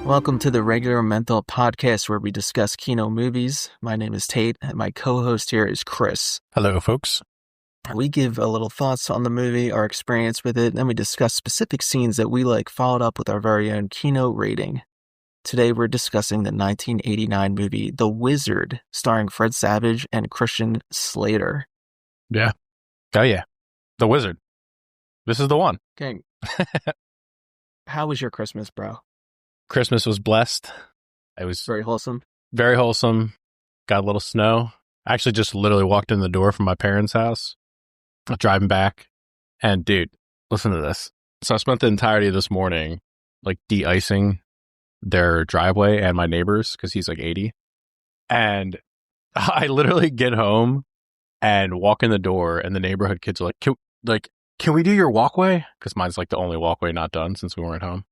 Welcome to the Regular Mental Podcast where we discuss Kino movies. My name is Tate and my co-host here is Chris. Hello, folks. We give a little thoughts on the movie, our experience with it, and then we discuss specific scenes that we like followed up with our very own Kino rating. Today we're discussing the 1989 movie The Wizard, starring Fred Savage and Christian Slater. Yeah. Oh, yeah. The Wizard. This is the one. Okay. How was your Christmas, bro? Christmas was blessed. It was Very wholesome. very wholesome. Got a little snow. I actually just literally walked in the door from my parents' house, driving back. And dude, listen to this. So I spent the entirety of this morning like de-icing their driveway and my neighbor's because he's like 80. And I literally get home and walk in the door and the neighborhood kids are like, can we do your walkway? Because mine's like the only walkway not done since we weren't home.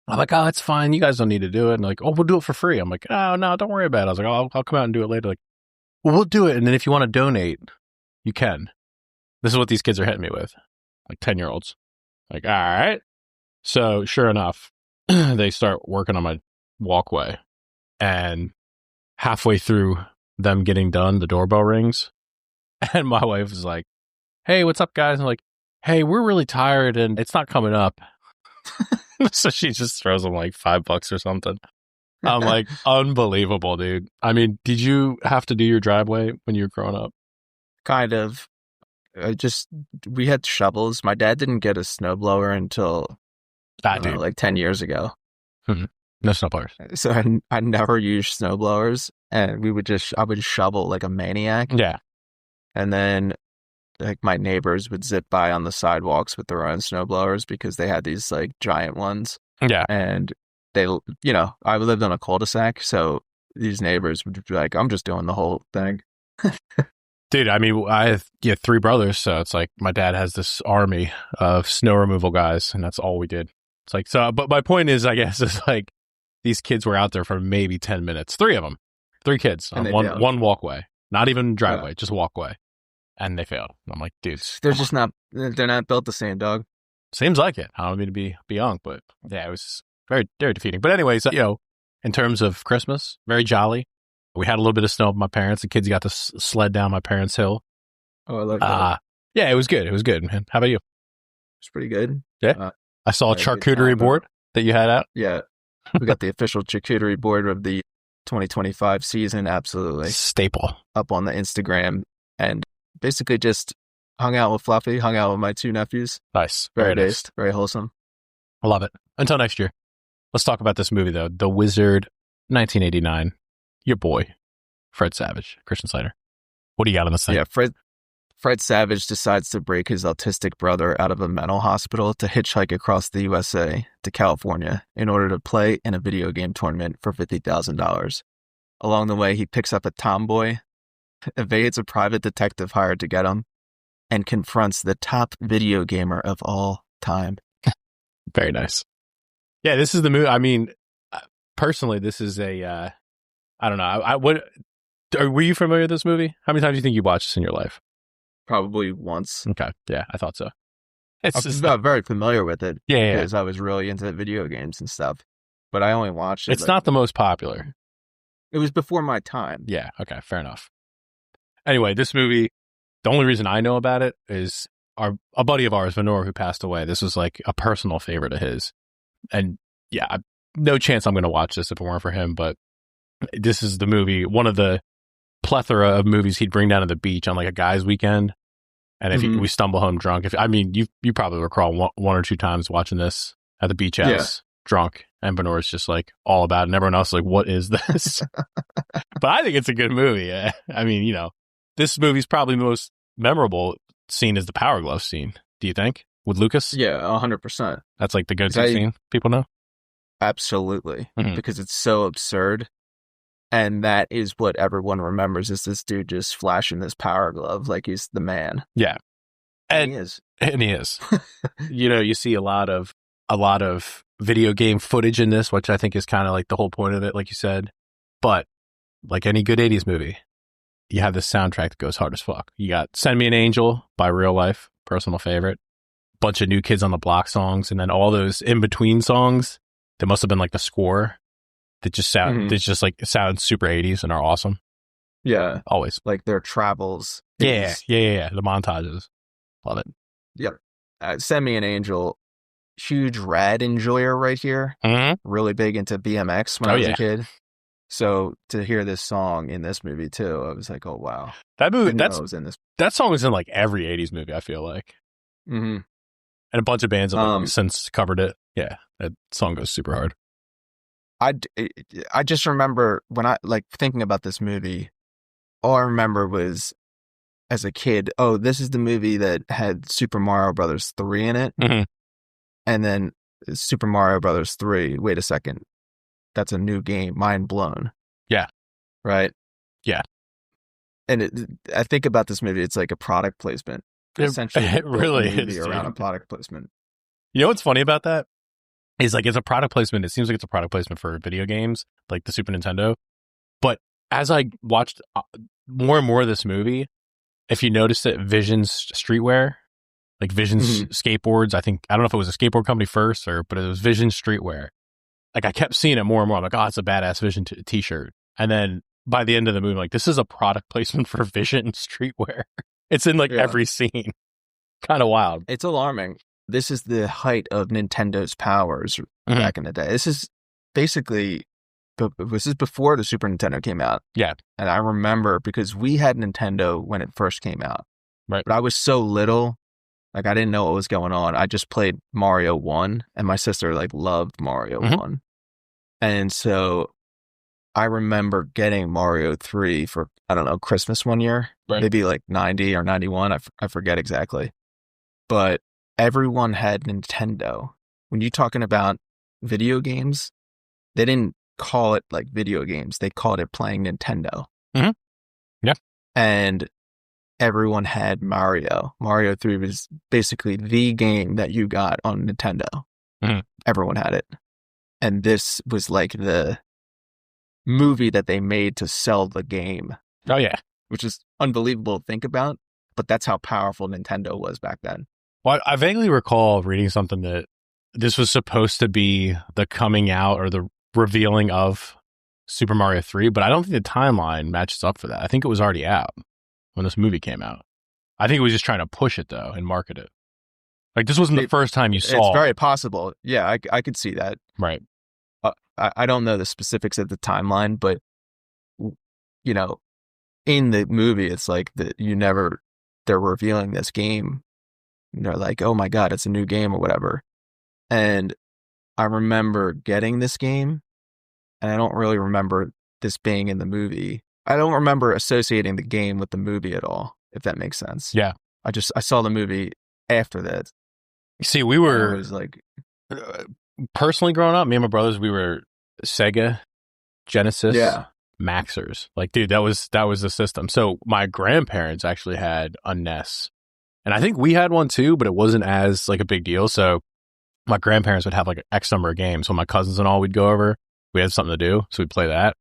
I'm like, oh, it's fine. You guys don't need to do it. And like, oh, we'll do it for free. I'm like, oh, no, don't worry about it. I was like, oh, I'll come out and do it later. Like, well, we'll do it. And then if you want to donate, you can. This is what these kids are hitting me with. Like 10-year-olds. Like, all right. So sure enough, they start working on my walkway. And halfway through them getting done, the doorbell rings. And my wife is like, hey, what's up, guys? I'm like, hey, we're really tired and it's not coming up. So she just throws them like $5 or something. I'm like, unbelievable, dude. I mean, did you have to do your driveway when you were growing up? Kind of. We had shovels. My dad didn't get a snowblower until like 10 years ago. Mm-hmm. No snowblowers. So I never used snowblowers, and I would shovel like a maniac. Yeah. And then like my neighbors would zip by on the sidewalks with their own snowblowers because they had these like giant ones. Yeah. And they, I lived on a cul-de-sac, so these neighbors would be like, I'm just doing the whole thing. Dude, I mean, I have 3 brothers, so it's like my dad has this army of snow removal guys, and that's all we did. It's like, so, but my point is, I guess, is like these kids were out there for maybe 10 minutes. 3 of them. 3 kids on one walkway. Not even driveway, just walkway. And they failed. I'm like, dude. They're not built the same, dog. Seems like it. I don't mean to be young, but yeah, it was very, very defeating. But anyway, so, in terms of Christmas, very jolly. We had a little bit of snow with my parents. The kids got to sled down my parents' hill. Oh, I love that. Yeah, it was good. It was good, man. How about you? It's pretty good. Yeah. I saw a charcuterie board that you had out. Yeah. We got the official charcuterie board of the 2025 season. Absolutely. Staple. Up on the Instagram. And basically just hung out with Fluffy, hung out with my 2 nephews. Nice. Very nice. based, very wholesome. I love it. Until next year. Let's talk about this movie, though. The Wizard, 1989. Your boy, Fred Savage, Christian Slater. What do you got on this thing? Yeah, Fred Savage decides to break his autistic brother out of a mental hospital to hitchhike across the USA to California in order to play in a video game tournament for $50,000. Along the way, he picks up a tomboy, evades a private detective hired to get him, and confronts the top video gamer of all time. Very nice. Yeah, this is the movie. I mean, personally, this is a, I don't know. Were you familiar with this movie? How many times do you think you watched this in your life? Probably once. Okay. Yeah, I thought so. I'm very familiar with it. Yeah. Because I was really into video games and stuff. But I only watched it. It's not the most popular. It was before my time. Yeah. Okay. Fair enough. Anyway, this movie, the only reason I know about it is a buddy of ours, Venor, who passed away. This was like a personal favorite of his. And yeah, no chance I'm going to watch this if it weren't for him. But this is the movie, one of the plethora of movies he'd bring down to the beach on like a guy's weekend. And if we stumble home drunk, you probably recall one or 2 times watching this at the beach house drunk. And Benor's just like all about it. And everyone else is like, what is this? But I think it's a good movie. I mean, this movie's probably the most memorable scene is the Power Glove scene. Do you think? With Lucas? Yeah, 100%. That's like the go-to scene people know? Absolutely. Because it's so absurd. And that is what everyone remembers is this dude just flashing this Power Glove like he's the man. Yeah. And he is. And he is. You see a lot of video game footage in this, which I think is kind of like the whole point of it, like you said. But like any good 80s movie, you have this soundtrack that goes hard as fuck. You got Send Me an Angel by Real Life, personal favorite. Bunch of New Kids on the Block songs, and then all those in-between songs that must have been like the score that just sound sound super 80s and are awesome. Yeah. Always. Like their travels. Yeah. The montages. Love it. Yep. Send Me an Angel. Huge rad enjoyer right here. Mm-hmm. Really big into BMX when I was a kid. So to hear this song in this movie too, I was like, oh wow. That movie, that song is in like every 80s movie, I feel like. Mm-hmm. And a bunch of bands have since covered it. Yeah, that song goes super hard. I just remember when I like thinking about this movie, all I remember was as a kid, oh, this is the movie that had Super Mario Brothers 3 in it. Mm-hmm. And then Super Mario Brothers 3, wait a second, that's a new game, mind blown. Yeah. Right? Yeah. And I think about this movie, it's like a product placement. Essentially, it really is around a product placement. You know what's funny about that? Is like it's a product placement. It seems like it's a product placement for video games, like the Super Nintendo. But as I watched more and more of this movie, if you noticed it, Vision's streetwear, like Vision's skateboards. I don't know if it was a skateboard company first but it was Vision streetwear. Like I kept seeing it more and more. I'm like, oh, it's a badass Vision t-shirt. And then by the end of the movie, I'm like, this is a product placement for Vision streetwear. It's in like every scene. Kind of wild. It's alarming. This is the height of Nintendo's powers back in the day. This is basically, this is before the Super Nintendo came out. Yeah. And I remember because we had Nintendo when it first came out. Right. But I was so little, like I didn't know what was going on. I just played Mario 1 and my sister like loved Mario 1. And so I remember getting Mario 3 for, I don't know, Christmas one year. Right. Maybe like 90 or 91. I forget exactly. But everyone had Nintendo. When you're talking about video games, they didn't call it like video games. They called it playing Nintendo. Mm-hmm. Yeah. And everyone had Mario. Mario 3 was basically the game that you got on Nintendo. Mm-hmm. Everyone had it. And this was like the movie that they made to sell the game. Oh, yeah. Which is unbelievable to think about. But that's how powerful Nintendo was back then. Well, I vaguely recall reading something that this was supposed to be the coming out or the revealing of Super Mario 3, but I don't think the timeline matches up for that. I think it was already out when this movie came out. I think it was just trying to push it, though, and market it. Like, this wasn't the first time you saw. It's very possible. Yeah, I could see that. Right. I don't know the specifics of the timeline, but, you know, in the movie, it's like that they're revealing this game. And they're like, oh my God, it's a new game or whatever. And I remember getting this game, and I don't really remember this being in the movie. I don't remember associating the game with the movie at all, if that makes sense. Yeah. I saw the movie after that. See, we were... I was like... personally growing up, me and my brothers, we were Sega, Genesis, Maxers. Like, dude, that was the system. So my grandparents actually had a NES. And I think we had one too, but it wasn't as like a big deal. So my grandparents would have like X number of games. So my cousins and all, we'd go over. We had something to do, so we'd play that.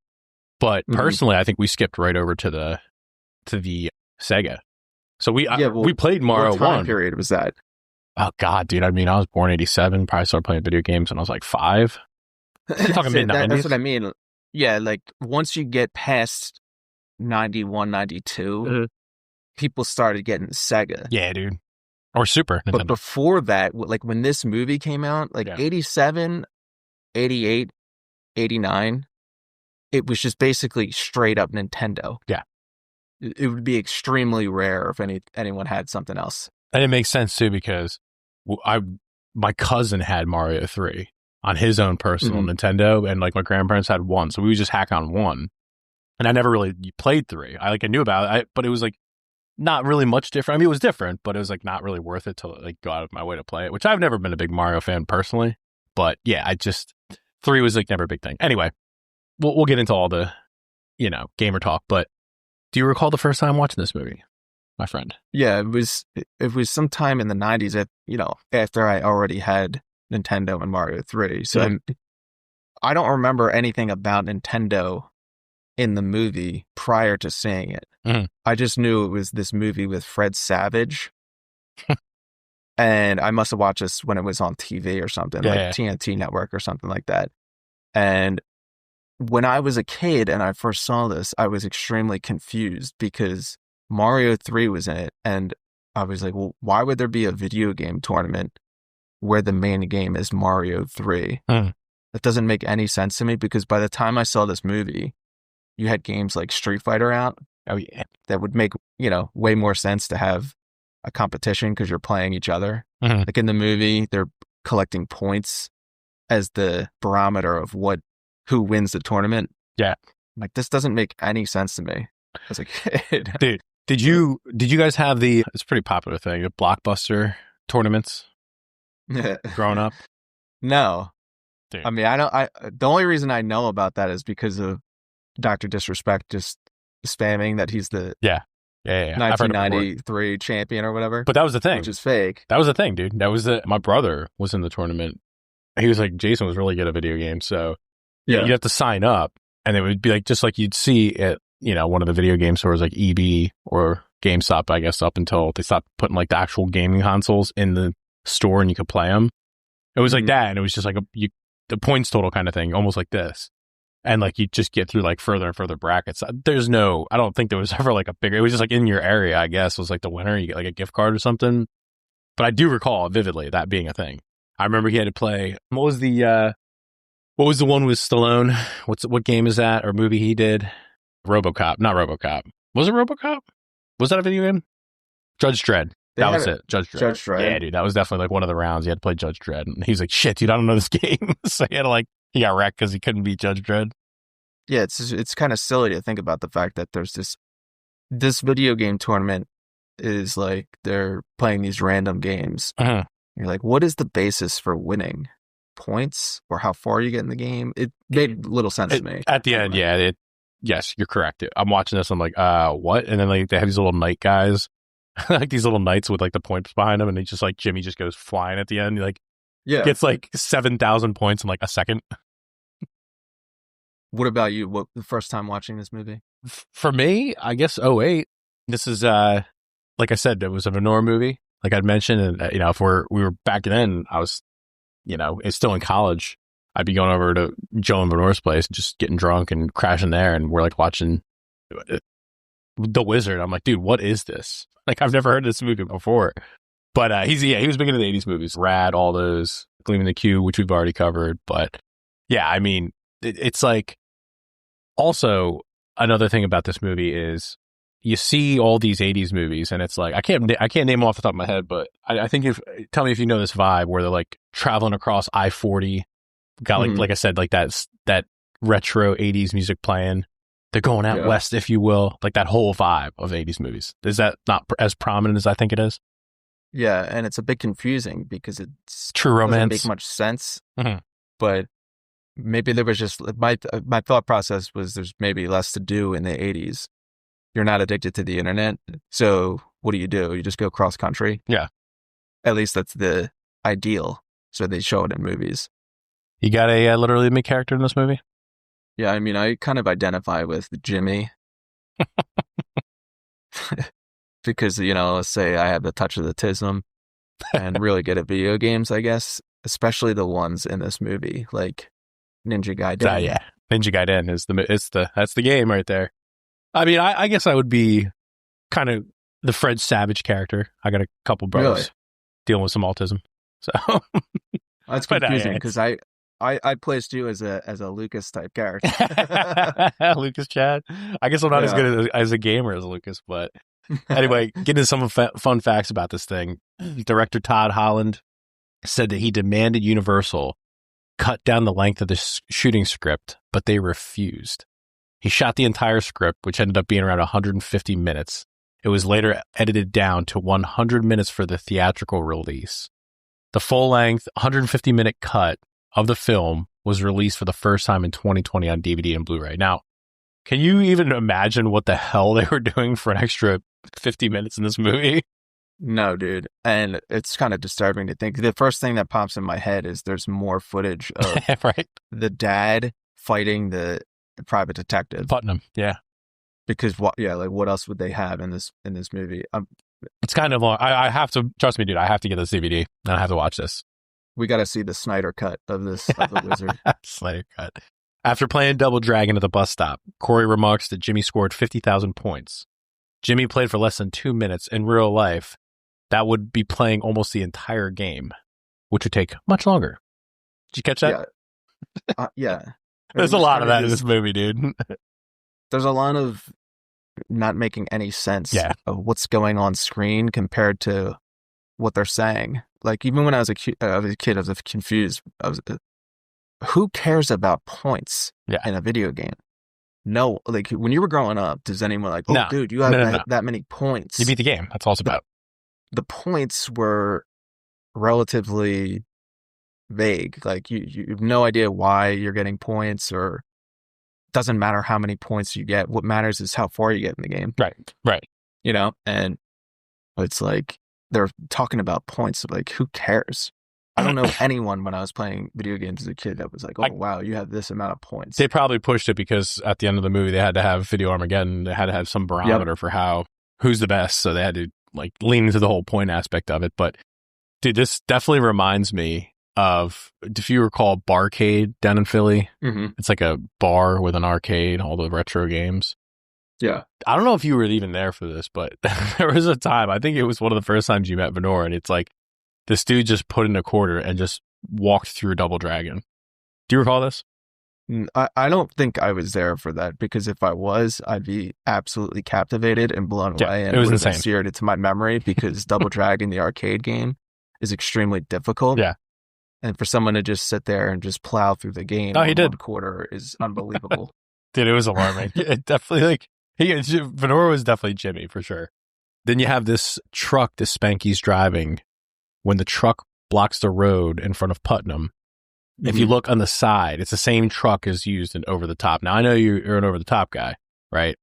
But personally, I think we skipped right over to the Sega. So we played Mario 1. What time period was that? Oh God, dude! I mean, I was born in 87. Probably started playing video games when I was like 5. You're talking mid-90s. That's what I mean. Yeah, like once you get past 91, 92, people started getting Sega. Yeah, dude. Or Super Nintendo. But before that, like when this movie came out, like 87, 88, 89, it was just basically straight up Nintendo. Yeah. It would be extremely rare if anyone had something else. And it makes sense too because my cousin had Mario 3 on his own personal Nintendo, and like my grandparents had 1, so we would just hack on 1. And I never really played 3. I knew about it, but it was like not really much different. I mean, it was different, but it was like not really worth it to like go out of my way to play it. Which I've never been a big Mario fan personally, but yeah, 3 was like never a big thing. Anyway, we'll get into all the gamer talk. But do you recall the first time watching this movie, my friend? Yeah, it was sometime in the 90s after I already had Nintendo and Mario 3. So I don't remember anything about Nintendo in the movie prior to seeing it. I just knew it was this movie with Fred Savage. And I must have watched this when it was on TV or something, TNT Network or something like that. And when I was a kid and I first saw this, I was extremely confused because Mario 3 was in it. And I was like, well, why would there be a video game tournament where the main game is Mario 3? That doesn't make any sense to me because by the time I saw this movie, you had games like Street Fighter out. Oh, yeah. That would make, way more sense to have a competition because you're playing each other. Like in the movie, they're collecting points as the barometer of who wins the tournament. Yeah. Like, this doesn't make any sense to me as a kid. Dude, did you guys have it's a pretty popular thing, the Blockbuster tournaments growing up? No. Dude. I mean, the only reason I know about that is because of Dr. Disrespect just spamming that he's the 1993 champion or whatever. But that was the thing. Which is fake. That was the thing, dude. My brother was in the tournament. He was like, Jason was really good at video games, so you'd have to sign up, and it would be like just like you'd see at one of the video game stores like EB or GameStop, I guess, up until they stopped putting like the actual gaming consoles in the store and you could play them. It was like that, and it was just like the points total kind of thing, almost like this, and like you just get through like further and further brackets. I don't think there was ever like a bigger. It was just like in your area, I guess, was like the winner. You get like a gift card or something. But I do recall vividly that being a thing. I remember he had to play. What was the one with Stallone? What game is that or movie he did? RoboCop, not RoboCop. Was it RoboCop? Was that a video game? Judge Dredd. That was it. Judge Dredd. Yeah, dude, that was definitely like one of the rounds. He had to play Judge Dredd, and he's like, "Shit, dude, I don't know this game." So he got wrecked because he couldn't beat Judge Dredd. Yeah, it's kind of silly to think about the fact that there's this video game tournament is like they're playing these random games. You're like, what is the basis for winning? Points or how far you get in the game? It made little sense to me. At the end, yeah. Yes, you're correct. I'm watching this. I'm like, what? And then like they have these little knight guys, like these little knights with like the points behind them, and they just like Jimmy just goes flying at the end. Gets like 7,000 points in like a second. What about you? What the first time watching this movie? For me, I guess 2008. This is like I said, it was a Venora movie. Like I'd mentioned, and if we were back then, I was, it's still in college. I'd be going over to Joe and Venora's place, just getting drunk and crashing there, and we're like watching The Wizard. I'm like, dude, what is this? Like I've never heard of this movie before. But he was big into the 80s movies, Rad, all those, Gleaming the Q, which we've already covered. But yeah, I mean, it's like also another thing about this movie is you see all these 80s movies, and it's like I can't name them off the top of my head, but I think tell me if you know this vibe where they're like traveling across I-40, got like I said, like that retro 80s music playing. They're going out west, if you will, like that whole vibe of 80s movies. Is that not as prominent as I think it is? Yeah, and it's a bit confusing because it's true romance. Doesn't make much sense, but maybe there was just my thought process was there's maybe less to do in the 80s. You're not addicted to the internet. So what do? You just go cross country? Yeah. At least that's the ideal. So they show it in movies. You got a literally main character in this movie? Yeah, I mean, I kind of identify with Jimmy. Because, let's say I have the touch of the tism and really good at video games, I guess. Especially the ones in this movie, like Ninja Gaiden. Yeah. Ninja Gaiden that's the game right there. I mean, I guess I would be kind of the Fred Savage character. I got a couple brothers dealing with some autism, so that's confusing because I placed you as a Lucas type character. Lucas Chad. I guess I'm not as good as a gamer as Lucas, but anyway, getting into some fun facts about this thing. Director Todd Holland said that he demanded Universal cut down the length of the shooting script, but they refused. He shot the entire script, which ended up being around 150 minutes. It was later edited down to 100 minutes for the theatrical release. The full-length, 150-minute cut of the film was released for the first time in 2020 on DVD and Blu-ray. Now, can you even imagine what the hell they were doing for an extra 50 minutes in this movie? No, dude. And it's kind of disturbing to think. The first thing that pops in my head is there's more footage of the dad fighting the private detective. Putnam, yeah. Because what else would they have in this movie? It's kind of long. I have to, trust me, dude, I have to get this DVD and I have to watch this. We got to see the Snyder cut of this, of The Wizard. Slater cut. After playing Double Dragon at the bus stop, Corey remarks that Jimmy scored 50,000 points. Jimmy played for less than 2 minutes. In real life, that would be playing almost the entire game, which would take much longer. Did you catch that? Yeah. There's a lot of that in this movie, dude. There's a lot of not making any sense of what's going on screen compared to what they're saying. Like, even when I was a kid, I was confused. Who cares about points in a video game? No, like, when you were growing up, does anyone like, oh, dude, you have that many points? You beat the game. That's all it's about. The points were relatively vague. Like, you have no idea why you're getting points, or doesn't matter how many points you get. What matters is how far you get in the game. Right. You know, and it's like they're talking about points. Like, who cares? I don't know anyone when I was playing video games as a kid that was like, oh, wow, you have this amount of points. They probably pushed it because at the end of the movie, they had to have Video Armageddon. They had to have some barometer for who's the best. So they had to like lean into the whole point aspect of it. But dude, this definitely reminds me of, if you recall, Barcade down in Philly. Mm-hmm. It's like a bar with an arcade, all the retro games. Yeah. I don't know if you were even there for this, but there was a time, I think it was one of the first times you met Venora, and it's like, this dude just put in a quarter and just walked through Double Dragon. Do you recall this? I don't think I was there for that, because if I was, I'd be absolutely captivated and blown away, and it was insane. Seared into my memory, because Double Dragon, the arcade game, is extremely difficult. Yeah. And for someone to just sit there and just plow through the game he did. 1/4 is unbelievable. Dude, it was alarming. It definitely, like, Venora was definitely Jimmy, for sure. Then you have this truck that Spanky's driving. When the truck blocks the road in front of Putnam, if you look on the side, it's the same truck as used in Over the Top. Now, I know you're an Over the Top guy, right?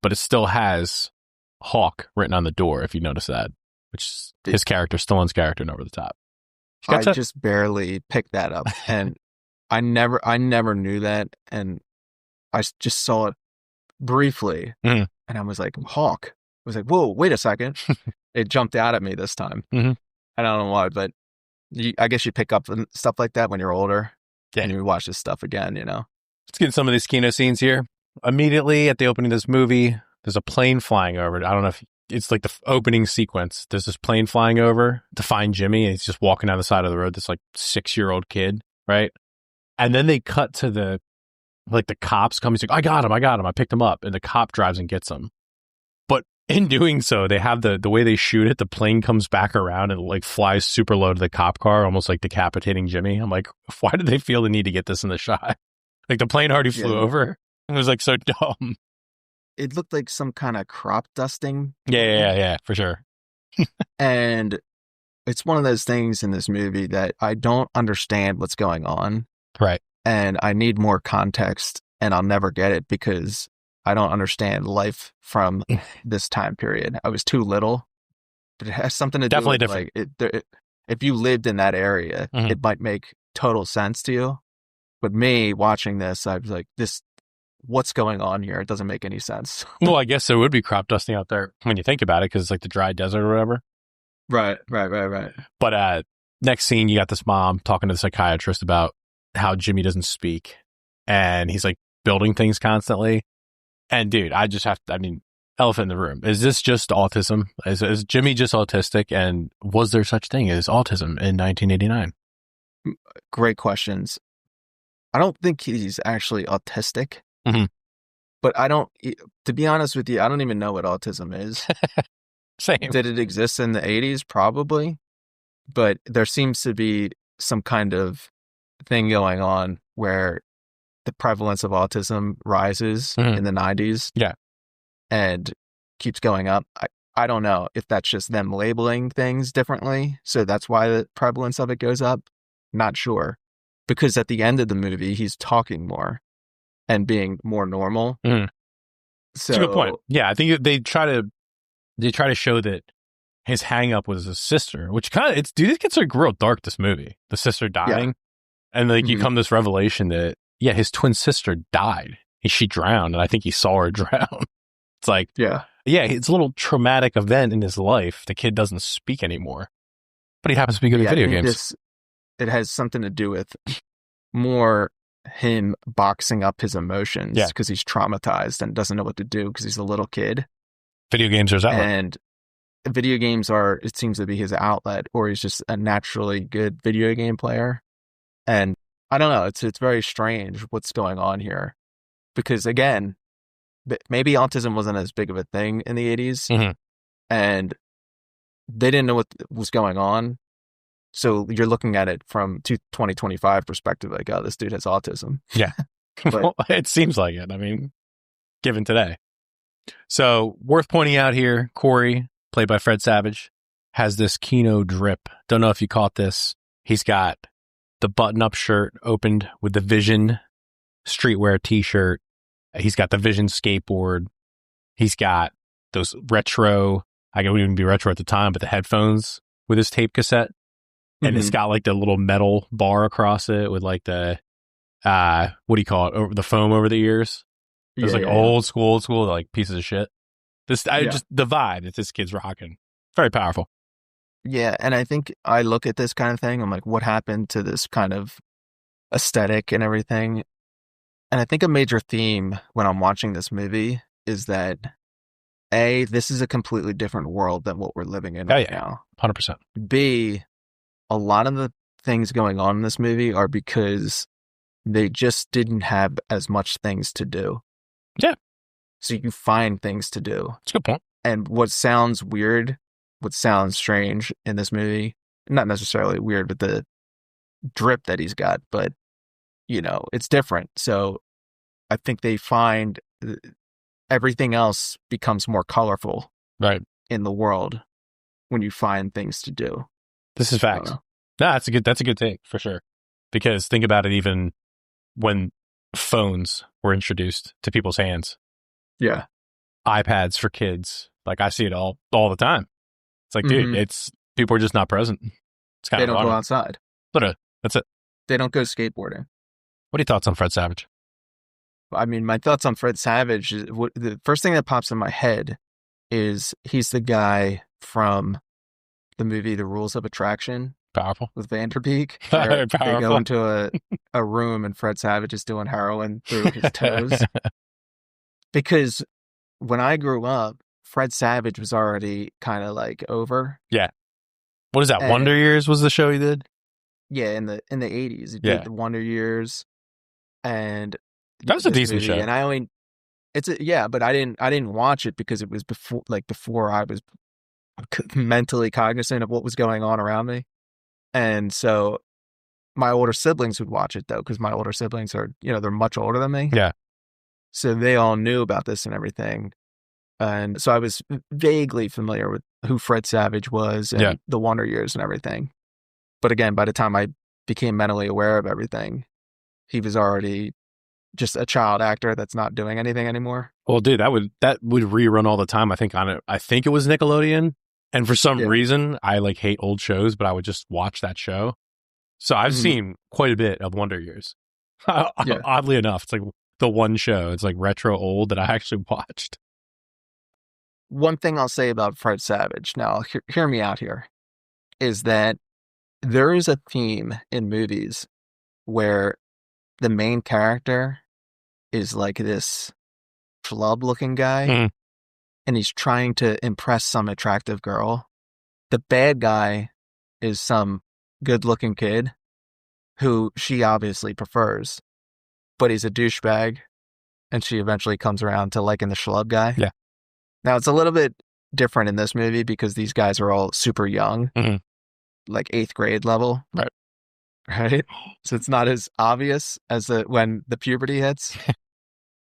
But it still has Hawk written on the door, if you notice that, which is his character, Stallone's character in Over the Top. I just barely picked that up, and I never knew that, and I just saw it briefly, and I was like, Hawk. I was like, whoa, wait a second. It jumped out at me this time. Mm-hmm. I don't know why, but I guess you pick up stuff like that when you're older, and you watch this stuff again, you know? Let's get some of these kino scenes here. Immediately at the opening of this movie, there's a plane flying over. I don't know if it's like the opening sequence. There's this plane flying over to find Jimmy, and he's just walking down the side of the road, this like 6-year-old kid, right? And then they cut to the cops come. He's like, I got him. I picked him up. And the cop drives and gets him. But in doing so, they have the way they shoot it, the plane comes back around and like flies super low to the cop car, almost like decapitating Jimmy. I'm like, why did they feel the need to get this in the shot? Like, the plane already flew over. It was like so dumb. It looked like some kind of crop dusting. Yeah, for sure. And it's one of those things in this movie that I don't understand what's going on. Right. And I need more context, and I'll never get it because I don't understand life from this time period. I was too little, but it has something to do with different. Like, if you lived in that area, it might make total sense to you. But me watching this, I was like, what's going on here? It doesn't make any sense. Well, I guess there would be crop dusting out there when you think about it, because it's like the dry desert or whatever. Right. But next scene, you got this mom talking to the psychiatrist about how Jimmy doesn't speak, and he's like building things constantly. And dude, elephant in the room. Is this just autism? Is Jimmy just autistic? And was there such thing as autism in 1989? Great questions. I don't think he's actually autistic, but to be honest with you, I don't even know what autism is. Same. Did it exist in the 80s? Probably. But there seems to be some kind of thing going on where the prevalence of autism rises in the 90s. Yeah. And keeps going up. I don't know if that's just them labeling things differently, so that's why the prevalence of it goes up. Not sure. Because at the end of the movie, he's talking more and being more normal. So, that's a good point. Yeah, I think they try to show that his hang up was his sister, which it gets like real dark, this movie. The sister dying. And like you come to this revelation that, his twin sister died. She drowned, and I think he saw her drown. It's like, it's a little traumatic event in his life. The kid doesn't speak anymore, but he happens to be good at video games. It has something to do with more him boxing up his emotions Yeah. because he's traumatized and doesn't know what to do because he's a little kid. Video games are his outlet. And video games it seems to be his outlet, or he's just a naturally good video game player. And I don't know, it's very strange what's going on here. Because again, maybe autism wasn't as big of a thing in the 80s, Mm-hmm. and they didn't know what was going on. So you're looking at it from 2025 perspective, like, oh, this dude has autism. Yeah. But, well, it seems like it. I mean, given today. So worth pointing out here, Corey, played by Fred Savage, has this Kino drip. Don't know if you caught this. He's got the button-up shirt opened with the Vision streetwear t-shirt. He's got the Vision skateboard. He's got those retro, I wouldn't even be retro at the time, but the headphones with his tape cassette. And it's got like the little metal bar across it with like the, what do you call it? Over the foam over the ears. It's like old school, like pieces of shit. Just the vibe that this kid's rocking. Very powerful. Yeah. And I think I look at this kind of thing. I'm like, what happened to this kind of aesthetic and everything? And I think a major theme when I'm watching this movie is that A, this is a completely different world than what we're living in right now. 100%. B, a lot of the things going on in this movie are because they just didn't have as much things to do. Yeah. So you find things to do. That's a good point. And what sounds weird, what sounds strange in this movie, not necessarily weird with the drip that he's got, but, you know, it's different. So I think they find everything else becomes more colorful in the world when you find things to do. This is facts. No, that's a good take for sure. Because think about it, even when phones were introduced to people's hands. Yeah. iPads for kids. Like I see it all the time. It's like, dude, people are just not present. It's kind they of don't go outside. Literally, that's it. They don't go skateboarding. What are your thoughts on Fred Savage? I mean, my thoughts on Fred Savage, the first thing that pops in my head is he's the guy from the movie The Rules of Attraction. Powerful. With Vanderbeek. Very powerful. They go into a room and Fred Savage is doing heroin through his toes. Because when I grew up, Fred Savage was already kind of like over. Yeah. What is that? Wonder Years was the show he did? Yeah, in the 80s. He did the Wonder Years. And that was a decent show. And I only but I didn't watch it because it was before I was mentally cognizant of what was going on around me. And so my older siblings would watch it though, because my older siblings are, they're much older than me. Yeah. So they all knew about this and everything. And so I was vaguely familiar with who Fred Savage was and the Wonder Years and everything. But again, by the time I became mentally aware of everything, he was already just a child actor that's not doing anything anymore. Well, dude, that would rerun all the time. I think it was Nickelodeon. And for some reason, I hate old shows, but I would just watch that show. So I've seen quite a bit of Wonder Years. Oddly enough, it's like the one show. It's like retro old that I actually watched. One thing I'll say about Fred Savage, now hear me out here, is that there is a theme in movies where the main character is like this flub-looking guy, and he's trying to impress some attractive girl. The bad guy is some good-looking kid who she obviously prefers, but he's a douchebag, and she eventually comes around to liking the schlub guy. Yeah. Now, it's a little bit different in this movie because these guys are all super young, like 8th grade level. Right? So it's not as obvious as when the puberty hits.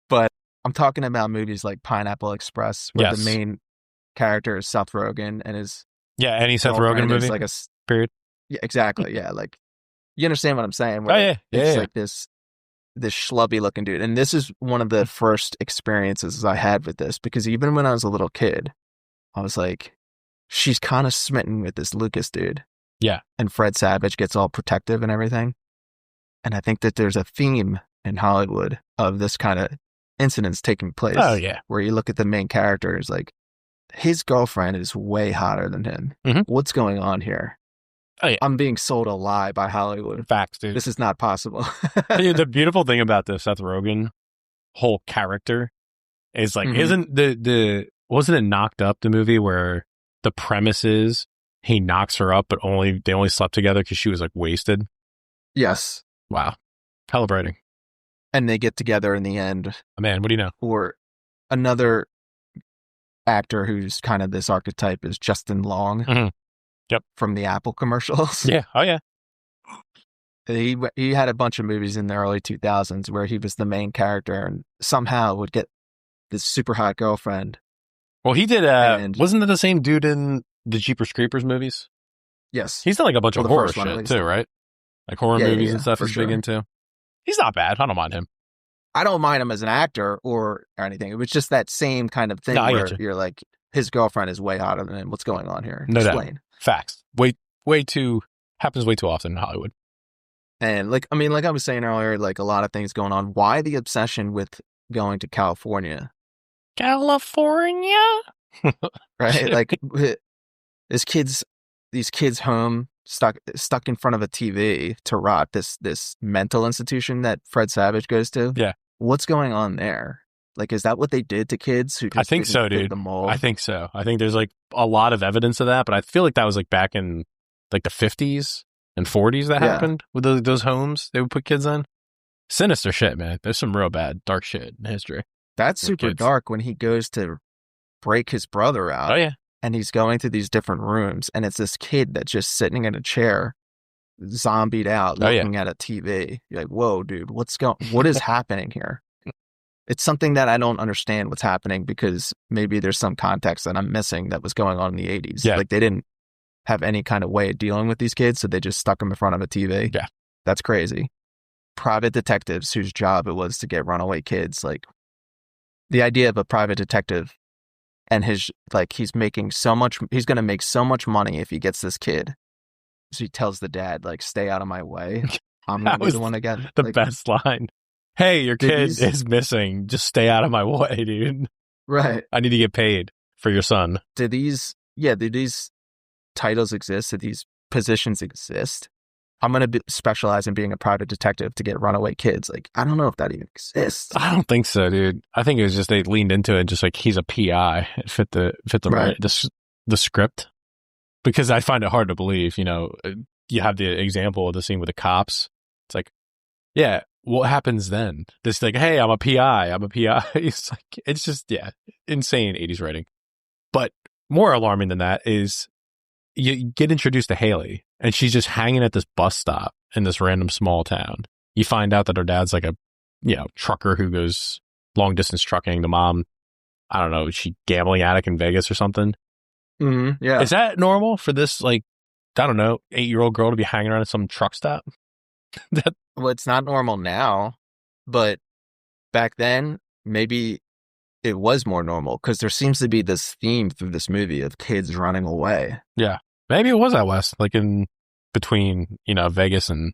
But I'm talking about movies like Pineapple Express, where the main character is Seth Rogen and his any Seth Rogen movie, like period. Yeah, exactly. Yeah, like you understand what I'm saying? It's like this schlubby looking dude, and this is one of the first experiences I had with this because even when I was a little kid, I was like, she's kind of smitten with this Lucas dude. Yeah, and Fred Savage gets all protective and everything, and I think that there's a theme in Hollywood of this kind of incidents taking place. Oh yeah, where you look at the main characters, like his girlfriend is way hotter than him. What's going on here? Oh, yeah. I'm being sold a lie by Hollywood. Facts, dude. This is not possible. Dude, the beautiful thing about the Seth Rogen whole character is like, isn't wasn't it Knocked Up, the movie where the premise is he knocks her up, but they only slept together because she was like wasted? Yes. Wow. Calibrating. And they get together in the end. Man, what do you know? Or another actor who's kind of this archetype is Justin Long. Mm-hmm. Yep. From the Apple commercials. Yeah. Oh, yeah. He had a bunch of movies in the early 2000s where he was the main character and somehow would get this super hot girlfriend. Well, he did, wasn't it the same dude in the Jeepers Creepers movies? Yes. He's done like a bunch of horror shit too, right? Like horror movies and stuff he's big into. He's not bad. I don't mind him. I don't mind him as an actor or anything. It was just that same kind of thing where you're like, his girlfriend is way hotter than him. What's going on here? No Explain. doubt. Facts. Happens way too often in Hollywood. And like I was saying earlier, like a lot of things going on. Why the obsession with going to California? California? Right? Like these kids home stuck in front of a TV to rot, this mental institution that Fred Savage goes to. Yeah. What's going on there? Like, is that what they did to kids who just I think so, dude. the mold? I think so. I think there's like a lot of evidence of that, but I feel like that was like back in like the 50s and 40s that happened with those homes they would put kids in. Sinister shit, man. There's some real bad, dark shit in history. That's super dark when he goes to break his brother out. Oh, yeah. And he's going to these different rooms, and it's this kid that's just sitting in a chair, zombied out, looking at a TV. You're like, whoa, dude, what is happening here? It's something that I don't understand what's happening, because maybe there's some context that I'm missing that was going on in the 80s. Yeah. Like, they didn't have any kind of way of dealing with these kids, so they just stuck them in front of a TV. Yeah. That's crazy. Private detectives whose job it was to get runaway kids. Like, the idea of a private detective and he's going to make so much money if he gets this kid. So he tells the dad, like, stay out of my way. I'm going to be the one to get the best line. Hey, your kid is missing. Just stay out of my way, dude. Right. I need to get paid for your son. Do these titles exist? Do these positions exist? I'm going to specialize in being a private detective to get runaway kids. Like, I don't know if that even exists. I don't think so, dude. I think it was just they leaned into it, just like he's a PI. It fit the script. Because I find it hard to believe, you have the example of the scene with the cops. It's like, yeah, what happens then? This like, hey, I'm a PI. It's just, insane 80s writing. But more alarming than that is you get introduced to Haley, and she's just hanging at this bus stop in this random small town. You find out that her dad's like a, trucker who goes long distance trucking. The mom, I don't know, is she gambling addict in Vegas or something? Mm-hmm, yeah. Is that normal for this, like, I don't know, 8-year-old girl to be hanging around at some truck stop? Well, it's not normal now, but back then, maybe it was more normal, because there seems to be this theme through this movie of kids running away. Yeah. Maybe it was out west, like in between, Vegas and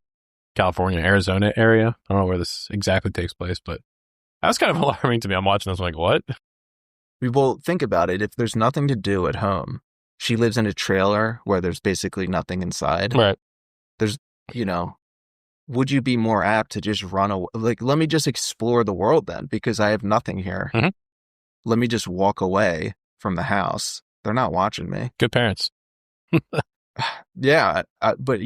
California, Arizona area. I don't know where this exactly takes place, but that was kind of alarming to me. I'm watching this, I'm like, what? Well, think about it. If there's nothing to do at home, she lives in a trailer where there's basically nothing inside. Right. There's, would you be more apt to just run away? Like, let me just explore the world then, because I have nothing here. Mm-hmm. Let me just walk away from the house. They're not watching me. Good parents. Yeah. But,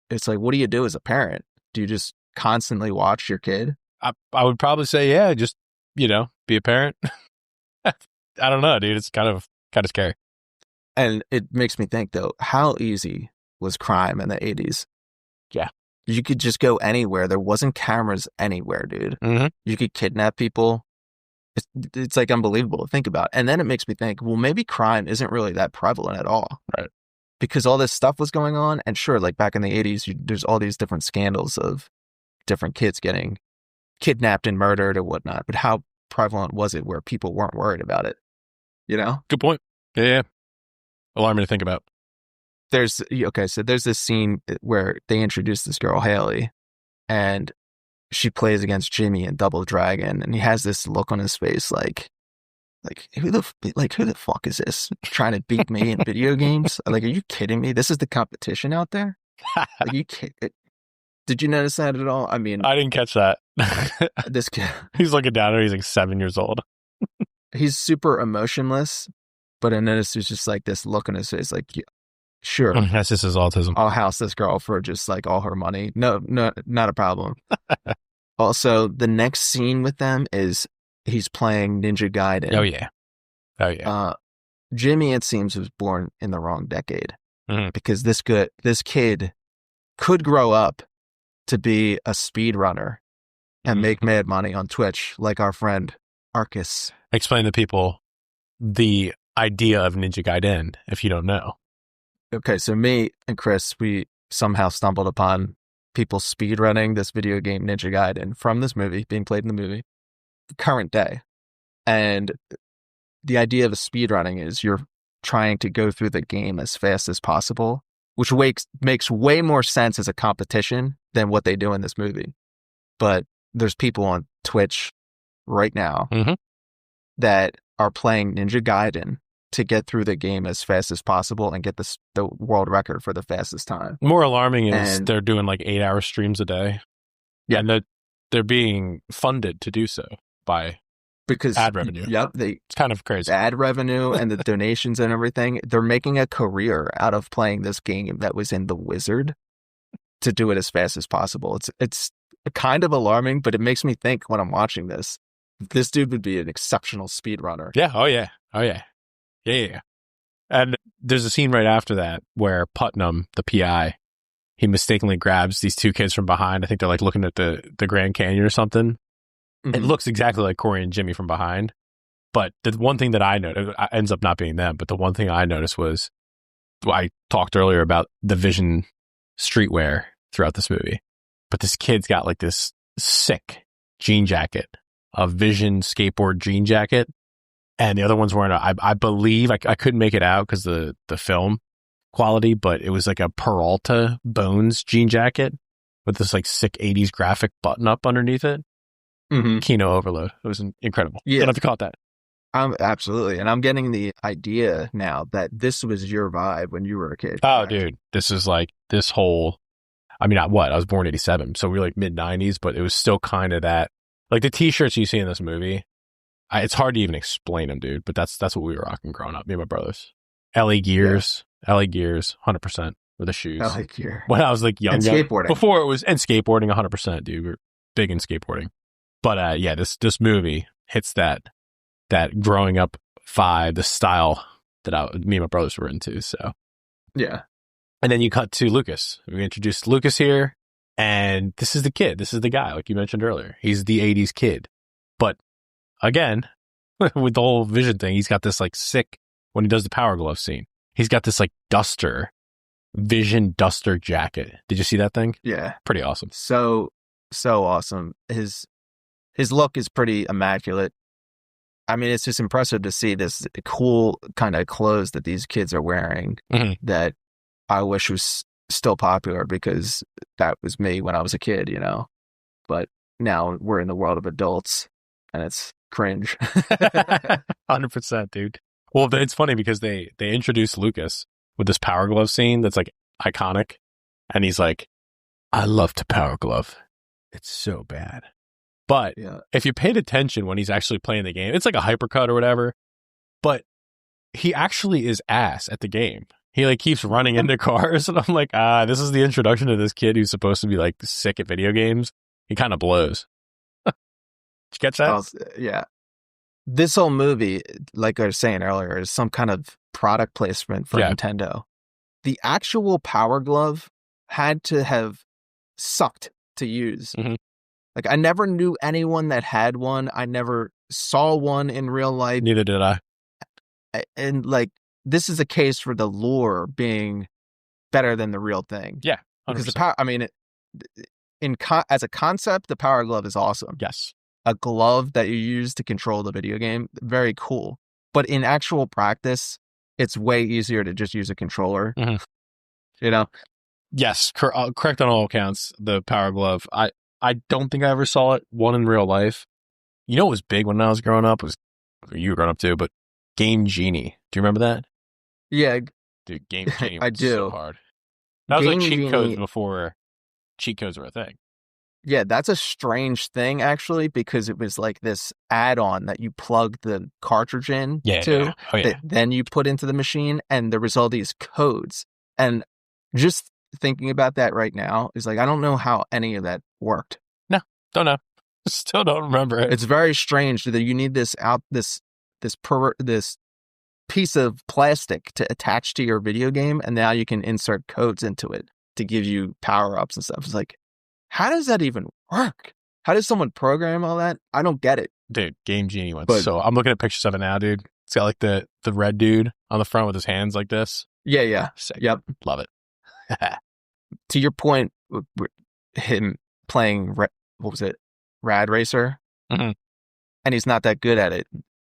it's like, what do you do as a parent? Do you just constantly watch your kid? I would probably say, yeah, just, be a parent. I don't know, dude. It's kind of scary. And it makes me think, though, how easy was crime in the 80s? Yeah. You could just go anywhere. There wasn't cameras anywhere, dude. Mm-hmm. You could kidnap people. It's like unbelievable to think about. And then it makes me think, well, maybe crime isn't really that prevalent at all. Right. Because all this stuff was going on. And sure, like back in the 80s, there's all these different scandals of different kids getting kidnapped and murdered or whatnot. But how prevalent was it where people weren't worried about it? Good point. Yeah. Alarming to think about. So there's this scene where they introduce this girl, Haley, and she plays against Jimmy in Double Dragon, and he has this look on his face like who the fuck is this trying to beat me in video games? Like, are you kidding me? This is the competition out there? Like you can't. Did you notice that at all? I mean, I didn't catch that. this kid, He's looking down and he's like 7 years old. he's super emotionless, but I noticed there's just like this look on his face, like, yeah, sure, That's just his autism. I'll house this girl for just like all her money. No, not a problem. Also, the next scene with them is he's playing Ninja Gaiden. Oh yeah. Jimmy, it seems, was born in the wrong decade because this kid could grow up to be a speedrunner and make mad money on Twitch, like our friend Arcus. Explain to people the idea of Ninja Gaiden if you don't know. Okay, so me and Chris, we somehow stumbled upon people speedrunning this video game Ninja Gaiden from this movie, being played in the movie, current day. And the idea of a speedrunning is you're trying to go through the game as fast as possible, which makes way more sense as a competition than what they do in this movie. But there's people on Twitch right now that are playing Ninja Gaiden to get through the game as fast as possible and get the world record for the fastest time. More alarming is they're doing like 8-hour streams a day. Yeah. And they're being funded to do so by ad revenue. Yep. It's kind of crazy. Ad revenue and the donations and everything. They're making a career out of playing this game that was in the Wizard to do it as fast as possible. It's kind of alarming, but it makes me think when I'm watching this dude would be an exceptional speedrunner. Yeah. Oh yeah. Yeah. And there's a scene right after that where Putnam, the PI, he mistakenly grabs these two kids from behind. I think they're like looking at the Grand Canyon or something. It looks exactly like Corey and Jimmy from behind. But the one thing that I noticed ends up not being them. But the one thing I noticed was I talked earlier about the Vision streetwear throughout this movie. But this kid's got like this sick jean jacket, a Vision skateboard jean jacket. And the other one's wearing I believe, I couldn't make it out because the film quality, but it was like a Peralta Bones jean jacket with this like sick 80s graphic button up underneath it. Kino overload. It was incredible. Yeah. You don't have to call it that. Absolutely. And I'm getting the idea now that this was your vibe when you were a kid. Oh, dude. This is like this whole, I was born 87, so we were like mid 90s, but it was still kind of that, like the t-shirts you see in this movie. It's hard to even explain them, dude, but that's what we were rocking growing up, me and my brothers. LA Gears, 100% with the shoes. LA Gear. When I was like young. And skateboarding. Before it was, and skateboarding 100%, dude. We were big in skateboarding. But this movie hits that growing up vibe, the style that me and my brothers were into, so. Yeah. And then you cut to Lucas. We introduced Lucas here, and this is the kid. This is the guy, like you mentioned earlier. He's the 80s kid. But again, with the whole Vision thing, he's got this like sick, when he does the Power Glove scene, he's got this like Vision duster jacket. Did you see that thing? Yeah. Pretty awesome. So awesome. His look is pretty immaculate. I mean, it's just impressive to see this cool kind of clothes that these kids are wearing that I wish was still popular because that was me when I was a kid, you know. But now we're in the world of adults and it's cringe. 100%, dude. Well, it's funny because they introduced Lucas with this Power Glove scene that's like iconic. And he's like, I love to Power Glove. It's so bad. But if you paid attention when he's actually playing the game, it's like a hypercut or whatever. But he actually is ass at the game. He like keeps running into cars. And I'm like, this is the introduction to this kid who's supposed to be like sick at video games. He kind of blows. Did you catch that? Yeah. This whole movie, like I was saying earlier, is some kind of product placement for Nintendo. The actual Power Glove had to have sucked to use. Like, I never knew anyone that had one. I never saw one in real life. Neither did I. And, like, this is a case for the lure being better than the real thing. Yeah, 100%. Because the power, I mean, as a concept, the Power Glove is awesome. Yes. A glove that you use to control the video game, very cool. But in actual practice, it's way easier to just use a controller. You know? Yes, correct on all accounts, the Power Glove. I don't think I ever saw one in real life. You know what was big when I was growing up? You were growing up too, but Game Genie. Do you remember that? Yeah. Dude, Game Genie was I do. so hard. That was like Game cheat codes Genie, before cheat codes were a thing. yeah, that's a strange thing actually, because it was like this add-on that you plug the cartridge in to that then you put into the machine, and there was all these codes. And just thinking about that right now is like, I don't know how any of that worked. No, don't know. Still don't remember it. It's very strange that you need this piece of plastic to attach to your video game, and now you can insert codes into it to give you power-ups and stuff. It's like, how does that even work? How does someone program all that? I don't get it. Dude, Game Genie went so... I'm looking at pictures of it now, dude. It's got like the red dude on the front with his hands like this. Yeah. Sick. Yep. Love it. To your point, him playing, what was it? Rad Racer? Mm-hmm. And he's not that good at it.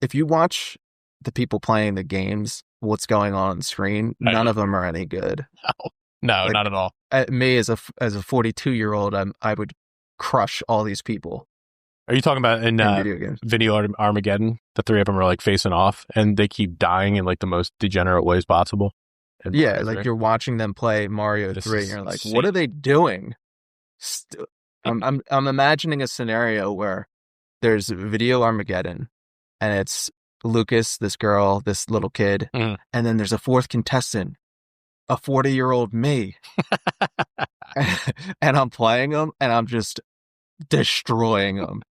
If you watch the people playing the games, what's going on screen, none of them are any good. No, like, not at all. Me as a 42-year-old, I would crush all these people. Are you talking about in video games? Video Armageddon? The three of them are like facing off, and they keep dying in like the most degenerate ways possible. Yeah, like you're watching them play Mario 3, and you're like, what are they doing? I'm imagining a scenario where there's Video Armageddon, and it's Lucas, this girl, this little kid, and then there's a fourth contestant, a 40-year-old me. And I'm playing them, and I'm just destroying them.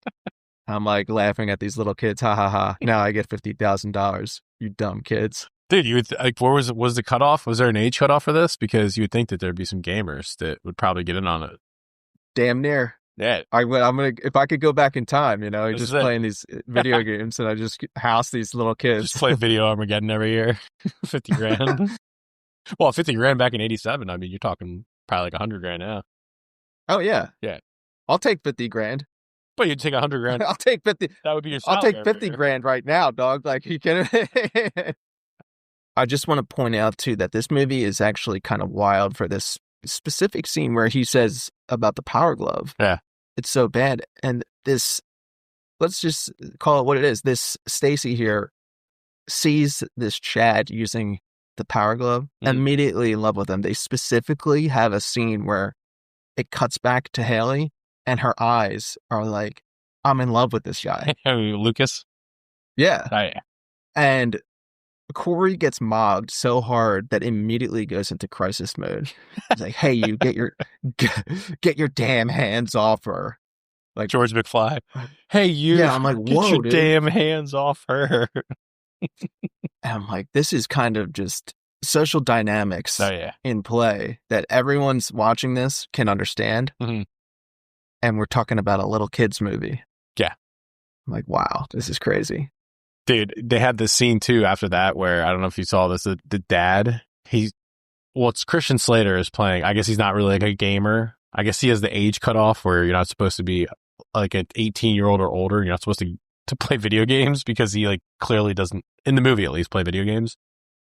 I'm like laughing at these little kids. Ha ha ha. Now I get $50,000. You dumb kids. Dude, you would like, where was the cutoff? Was there an age cutoff for this? Because you would think that there'd be some gamers that would probably get in on it. Damn near. Yeah. I'm gonna, if I could go back in time, just playing these video games, and I just house these little kids. Just play Video Armageddon every year. 50 grand. Well, 50 grand back in 87. I mean, you're talking probably like 100 grand now. Oh yeah. Yeah. I'll take 50 grand. But you'd take 100 grand. I'll take 50. That would be your I'll take 50 grand right now, dog. Like, you can. I just want to point out too that this movie is actually kind of wild for this specific scene where he says about the power glove. Yeah. It's so bad. And this, let's just call it what it is. This Stacy here sees this Chad using the power glove, immediately in love with him. They specifically have a scene where it cuts back to Haley, and her eyes are like, I'm in love with this guy. Lucas? Yeah. Oh, yeah. And Corey gets mobbed so hard that immediately goes into crisis mode. He's like, hey, you get your damn hands off her. Like George McFly. Hey, you. Yeah, I'm like, whoa, get your dude. damn hands off her. And I'm like, this is kind of just social dynamics yeah. in play that everyone's watching this can understand. Mm-hmm. And we're talking about a little kid's movie. Yeah. I'm like, wow, this is crazy. Dude, they had this scene too after that where, I don't know if you saw this, the dad, it's Christian Slater is playing. I guess he's not really like a gamer. I guess he has the age cutoff where you're not supposed to be like an 18-year-old or older. You're not supposed to play video games because he like clearly doesn't, in the movie at least, play video games.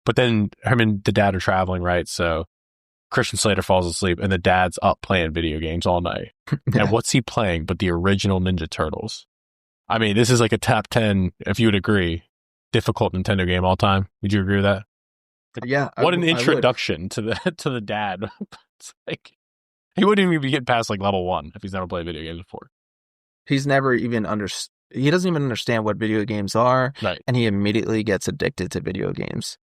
But then him and the dad are traveling, right? So Christian Slater falls asleep and the dad's up playing video games all night. And what's he playing but the original Ninja Turtles? I mean, this is like a top 10, if you would agree, difficult Nintendo game all time. Would you agree with that? Yeah. What an introduction to the dad. It's like, he wouldn't even be getting past like level 1 if he's never played video games before. He's never even he doesn't even understand what video games are. Right. And he immediately gets addicted to video games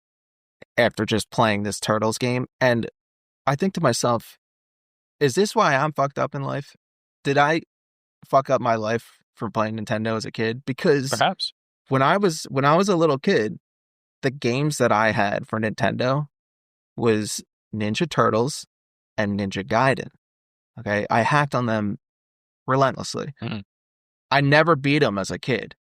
after just playing this Turtles game. And I think to myself, is this why I'm fucked up in life? Did I fuck up my life for playing Nintendo as a kid? Because perhaps when I was a little kid, the games that I had for Nintendo was Ninja Turtles and Ninja Gaiden. Okay, I hacked on them relentlessly. Mm-hmm. I never beat them as a kid,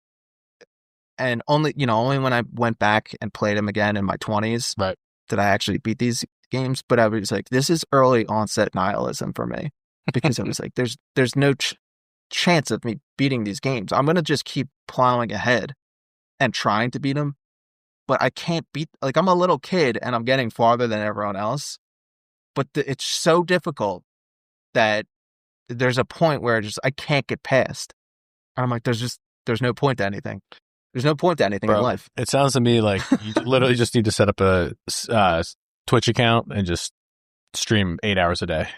and only when I went back and played them again in my 20s, right, did I actually beat these games. But I was like, this is early onset nihilism for me, because I was like, there's no chance of me beating these games. I'm gonna just keep plowing ahead and trying to beat them, but I can't beat. Like, I'm a little kid and I'm getting farther than everyone else, but it's so difficult that there's a point where I can't get past. And I'm like, there's no point to anything. There's no point to anything in life. It sounds to me like you literally just need to set up a Twitch account and just stream 8 hours a day.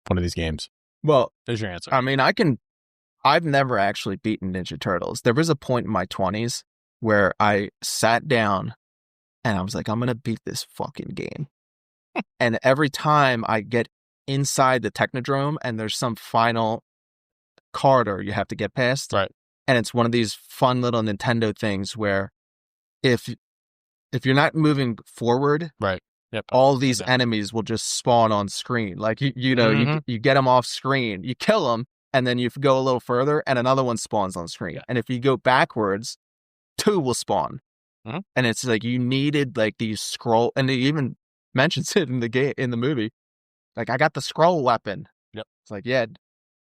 One of these games. Well, there's your answer. I mean, I've never actually beaten Ninja Turtles. There was a point in my 20s where I sat down and I was like, I'm going to beat this fucking game. And every time I get inside the Technodrome and there's some final corridor you have to get past. Right. And it's one of these fun little Nintendo things where if you're not moving forward, right. Yep. all these enemies will just spawn on screen. Like, you get them off screen, you kill them, and then you go a little further and another one spawns on screen. Yeah. And if you go backwards, 2 will spawn. Mm-hmm. And it's like you needed like these scroll, and it even mentions it in the game, in the movie. Like, I got the scroll weapon. Yep. It's like, yeah,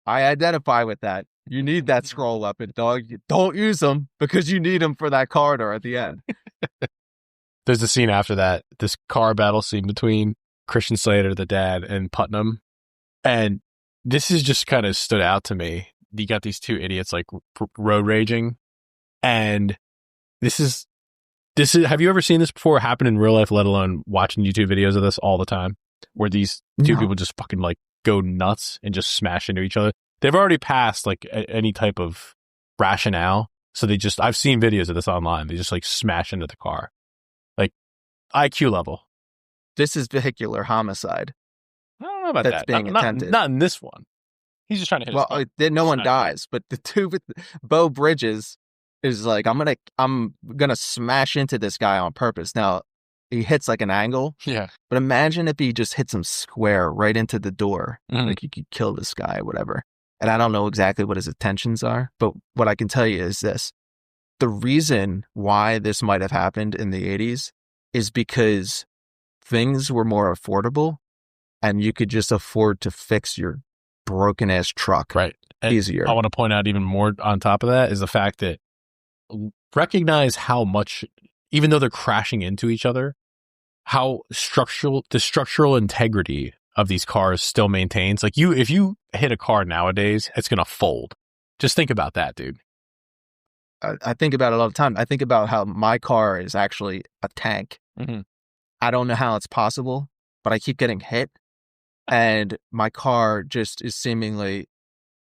I identify with that. You need that scroll weapon, dog. Don't use them because you need them for that corridor at the end. There's a scene after that, this car battle scene between Christian Slater, the dad, and Putnam. And this has just kind of stood out to me. You got these 2 idiots like road raging. And this is, have you ever seen this before happen in real life, let alone watching YouTube videos of this all the time? Where these 2 people just fucking like go nuts and just smash into each other. They've already passed like any type of rationale. So I've seen videos of this online. They just like smash into the car. Like IQ level. This is vehicular homicide. I don't know about that's that. Being attempted. Not in this one. He's just trying to hit his car. Well, no one dies, but the 2 with Beau Bridges is like, I'm gonna smash into this guy on purpose. Now, he hits like an angle. Yeah. But imagine if he just hits him square right into the door. Mm-hmm. Like, you could kill this guy or whatever. And I don't know exactly what his intentions are, but what I can tell you is this. The reason why this might have happened in the 80s is because things were more affordable and you could just afford to fix your broken ass truck easier. I want to point out even more on top of that is the fact that recognize how much, even though they're crashing into each other, how the structural integrity of these cars still maintains. Like, if you hit a car nowadays, it's going to fold. Just think about that, dude. I think about it all the time. I think about how my car is actually a tank. Mm-hmm. I don't know how it's possible, but I keep getting hit. And my car just is seemingly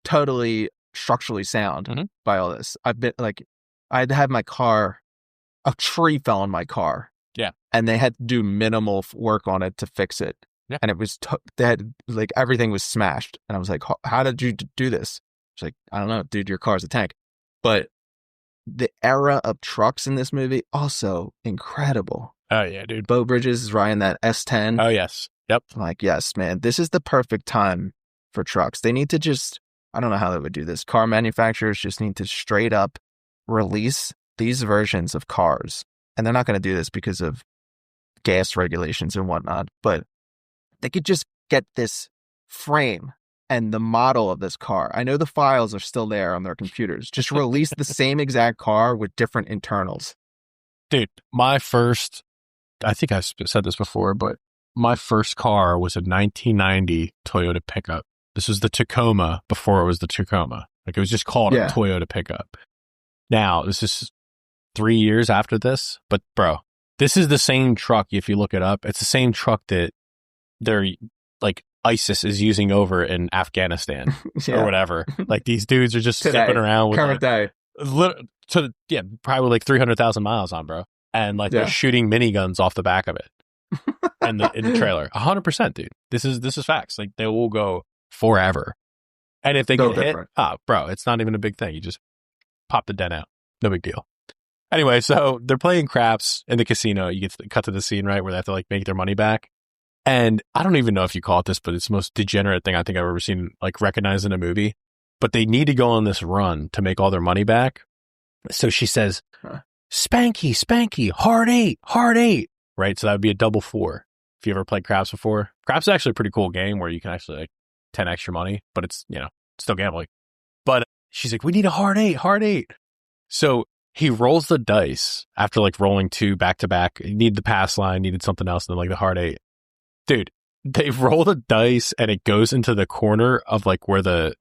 totally structurally sound by all this. I've been like, I had to have my car, a tree fell on my car. Yeah. And they had to do minimal work on it to fix it. Yeah. And it was, like, everything was smashed. And I was like, how did you do this? It's like, I don't know, dude, your car's a tank. But the era of trucks in this movie, also incredible. Oh, yeah, dude. Beau Bridges is riding that S10. Oh, yes. Yep. I'm like, yes, man, this is the perfect time for trucks. They need to just, I don't know how they would do this. Car manufacturers just need to straight up release these versions of cars. And they're not going to do this because of gas regulations and whatnot, but they could just get this frame and the model of this car. I know the files are still there on their computers. Just release the same exact car with different internals. Dude, I think I've said this before, but my first car was a 1990 Toyota pickup. This was the Tacoma before it was the Tacoma. Like, it was just called a Toyota pickup. Now, this is 3 years after this, but bro, this is the same truck. If you look it up, it's the same truck that they're like ISIS is using over in Afghanistan or whatever. Like, these dudes are just zipping around with current day. Probably like 300,000 miles on, bro. And like they're shooting miniguns off the back of it in the trailer. 100%, dude. This is facts. Like, they will go forever. And if they get hit, bro, it's not even a big thing. You just pop the dent out. No big deal. Anyway, so they're playing craps in the casino. You get to cut to the scene, right, where they have to like make their money back. And I don't even know if you call it this, but it's the most degenerate thing I think I've ever seen, like, recognized in a movie. But they need to go on this run to make all their money back. So she says, Spanky, hard eight. Right? So that would be a double 4. If you ever played craps before. Craps is actually a pretty cool game where you can actually like 10x your money, but it's, still gambling. But she's like, we need a hard eight. So he rolls the dice after like rolling 2 back to back. He needed the pass line, needed something else, and then like the hard 8. Dude, they roll the dice and it goes into the corner of like where the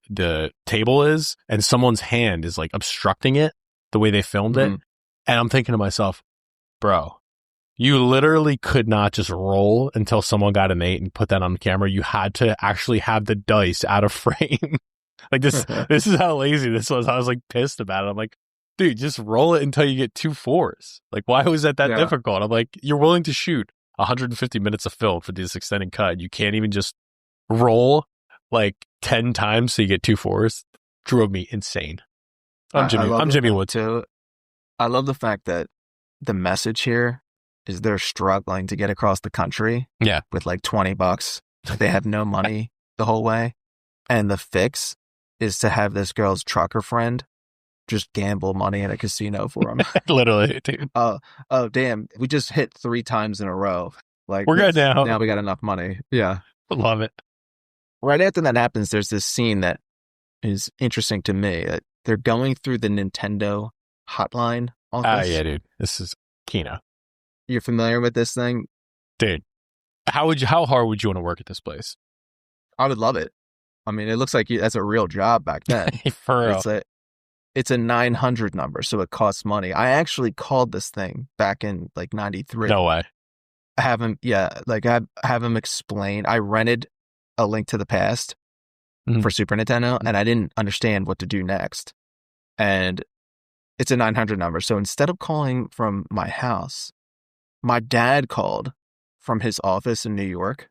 table is, and someone's hand is like obstructing it the way they filmed it. And I'm thinking to myself, bro, You literally could not just roll until someone got an 8 and put that on camera. You had to actually have the dice out of frame. Like this is how lazy this was. I was like pissed about it. I'm like, dude, just roll it until you get 2 4s. Like, why was that difficult? I'm like, you're willing to shoot 150 minutes of film for this extended cut. You can't even just roll like 10 times so you get 2 4s. Drove me insane. I'm Jimmy Wood too. I love the fact that the message here is they're struggling to get across the country. Yeah. With like $20. They have no money the whole way. And the fix is to have this girl's trucker friend just gamble money in a casino for him. Literally, dude. Oh, damn. We just hit 3 times in a row. Like, we're good now. Now we got enough money. Yeah. Love it. Right after that happens, there's this scene that is interesting to me. They're going through the Nintendo hotline office. Yeah, dude. This is Kino. You're familiar with this thing? Dude, how hard would you want to work at this place? I would love it. I mean, it looks like that's a real job back then. For real. It's a 900 number, so it costs money. I actually called this thing back in like 93. No way. I have him explain. I rented A Link to the Past for Super Nintendo, and I didn't understand what to do next. And it's a 900 number. So instead of calling from my house, my dad called from his office in New York,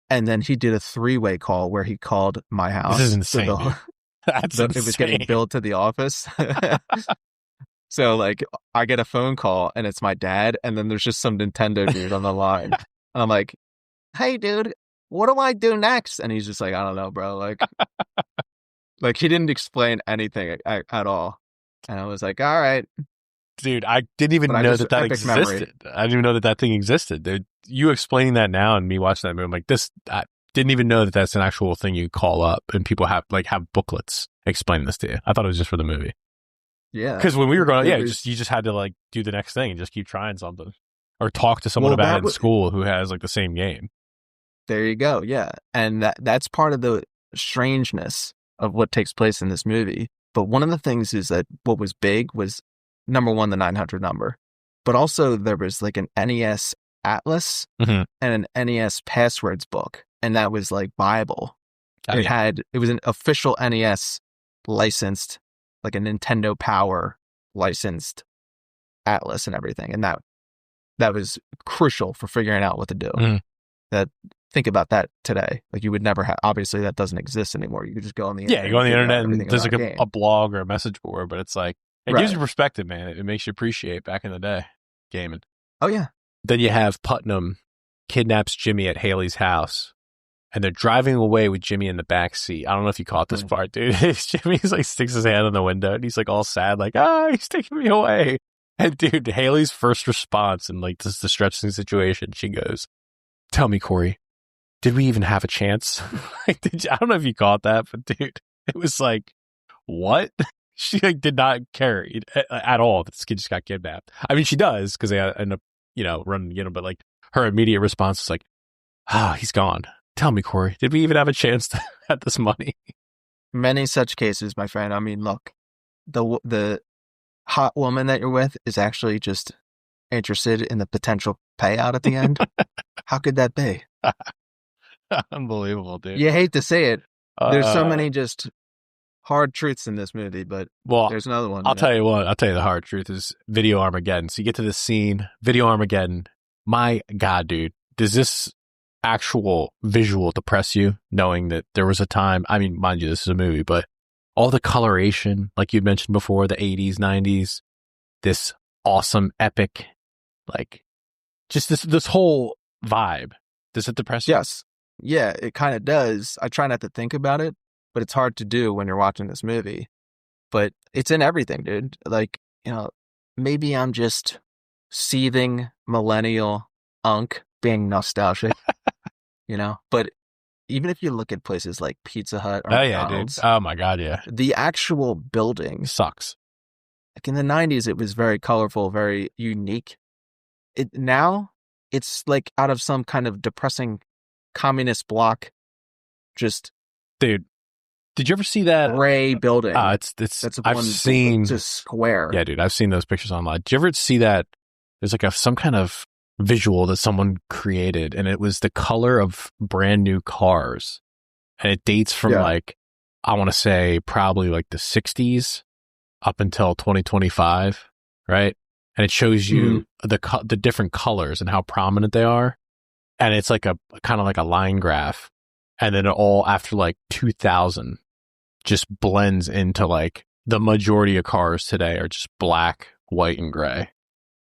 and then he did a 3-way call where he called my house. This is insane. That's insane. It was getting billed to the office. So like I get a phone call and it's my dad, and then there's just some Nintendo dude on the line. And I'm like, hey dude, what do I do next? And he's just like, I don't know, bro. Like he didn't explain anything at all. And I was like, all right. Dude, I didn't even know that existed. Memory. I didn't even know that thing existed. Dude, you explaining that now and me watching that movie, I'm like, I didn't even know that that's an actual thing you call up and people have booklets explaining this to you. I thought it was just for the movie. Yeah. Because when we were growing up, you just had to like do the next thing and just keep trying something. Or talk to someone about it in school who has like the same game. There you go. Yeah. And that's part of the strangeness of what takes place in this movie. But one of the things is that what was big was, number one, the 900 number, but also there was like an NES Atlas and an NES passwords book. And that was like Bible. It was an official NES licensed, like a Nintendo Power licensed Atlas and everything. And that was crucial for figuring out what to do. Think about that today. Like you would never have, obviously that doesn't exist anymore. You could just go on the internet. Yeah, you go on the internet and there's like a blog or a message board, but it's like, it gives you perspective, man. It makes you appreciate back in the day gaming. Oh, yeah. Then you have Putnam kidnaps Jimmy at Haley's house, and they're driving away with Jimmy in the back seat. I don't know if you caught this part, dude. Jimmy's like sticks his hand on the window, and he's like all sad, like, he's taking me away. And dude, Haley's first response in like this distressing situation, she goes, tell me, Corey, did we even have a chance? I don't know if you caught that, but dude, it was like, what? She like did not care at all that this kid just got kidnapped. I mean, she does because they end up, running to get him. But like her immediate response is like, he's gone. Tell me, Corey, did we even have a chance to have this money? Many such cases, my friend. I mean, look, the hot woman that you're with is actually just interested in the potential payout at the end. How could that be? Unbelievable, dude. You hate to say it. There's so many just hard truths in this movie, but there's another one. I'll tell you what. I'll tell you the hard truth is Video Armageddon. So you get to this scene, Video Armageddon. My God, dude, does this actual visual depress you knowing that there was a time, I mean, mind you, this is a movie, but all the coloration, like you mentioned before, the 80s, 90s, this awesome, epic, like just this whole vibe. Does it depress you? Yes. Yeah, it kind of does. I try not to think about it, but it's hard to do when you're watching this movie. But it's in everything, dude. Like, maybe I'm just seething millennial unk being nostalgic, But even if you look at places like Pizza Hut or McDonald's, dude. Oh my God, yeah. The actual building sucks. Like in the 90s, it was very colorful, very unique. Now, it's like out of some kind of depressing communist block, just... Dude. Did you ever see that gray building? I've seen just square. Yeah, dude, I've seen those pictures online. Did you ever see that? There's like some kind of visual that someone created, and it was the color of brand new cars. And it dates from like, I want to say probably like the 60s up until 2025, right? And it shows you the different colors and how prominent they are. And it's like a kind of like a line graph. And then it all after like 2000 just blends into like the majority of cars today are just black, white, and gray.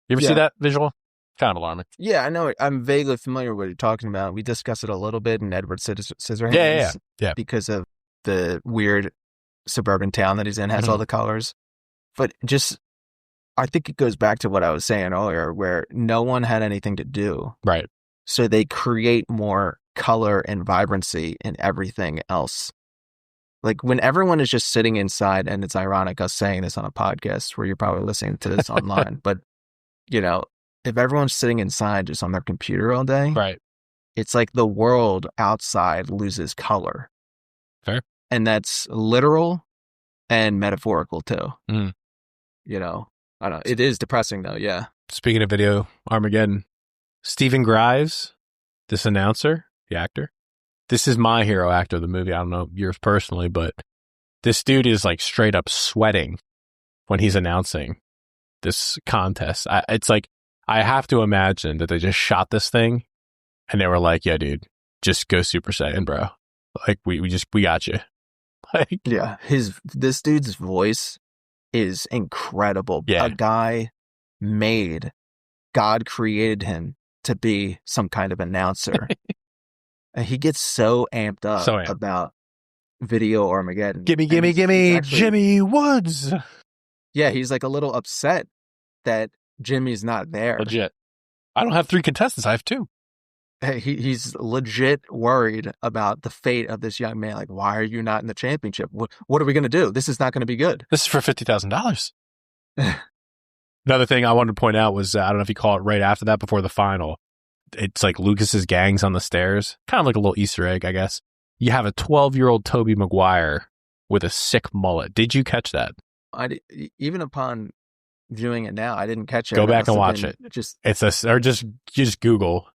You ever see that visual? Kind of alarming. Yeah, I know it. I'm vaguely familiar with what you're talking about. We discussed it a little bit in Edward Scissorhands. Yeah. Because of the weird suburban town that he's in has all the colors. But just, I think it goes back to what I was saying earlier, where no one had anything to do. Right. So they create more color and vibrancy in everything else. Like when everyone is just sitting inside, and it's ironic us saying this on a podcast where you're probably listening to this online, but you know, if everyone's sitting inside just on their computer all day, right, it's like the world outside loses color. Fair. And that's literal and metaphorical too. Mm. You know, I don't know. It is depressing though. Yeah. Speaking of video, Armageddon, Stephen Grives, this announcer, the actor. This is my hero actor of the movie. I don't know yours personally, but this dude is like straight up sweating when he's announcing this contest. It's like, I have to imagine that they just shot this thing and they were like, yeah, dude, just go Super Saiyan, bro. Like, we got you. Like, yeah. This dude's voice is incredible. Yeah. A guy God created him to be some kind of announcer. And he gets so amped up about video Armageddon. Gimme, Jimmy Woods. Yeah, he's like a little upset that Jimmy's not there. Legit. I don't have 3 contestants. I have 2. He's legit worried about the fate of this young man. Like, why are you not in the championship? What are we going to do? This is not going to be good. This is for $50,000. Another thing I wanted to point out was, I don't know if you call it right after that, before the final. It's like Lucas's gang's on the stairs. Kind of like a little Easter egg, I guess. You have a 12-year-old Tobey Maguire with a sick mullet. Did you catch that? Even upon viewing it now, I didn't catch it. Go back and watch it. Just Google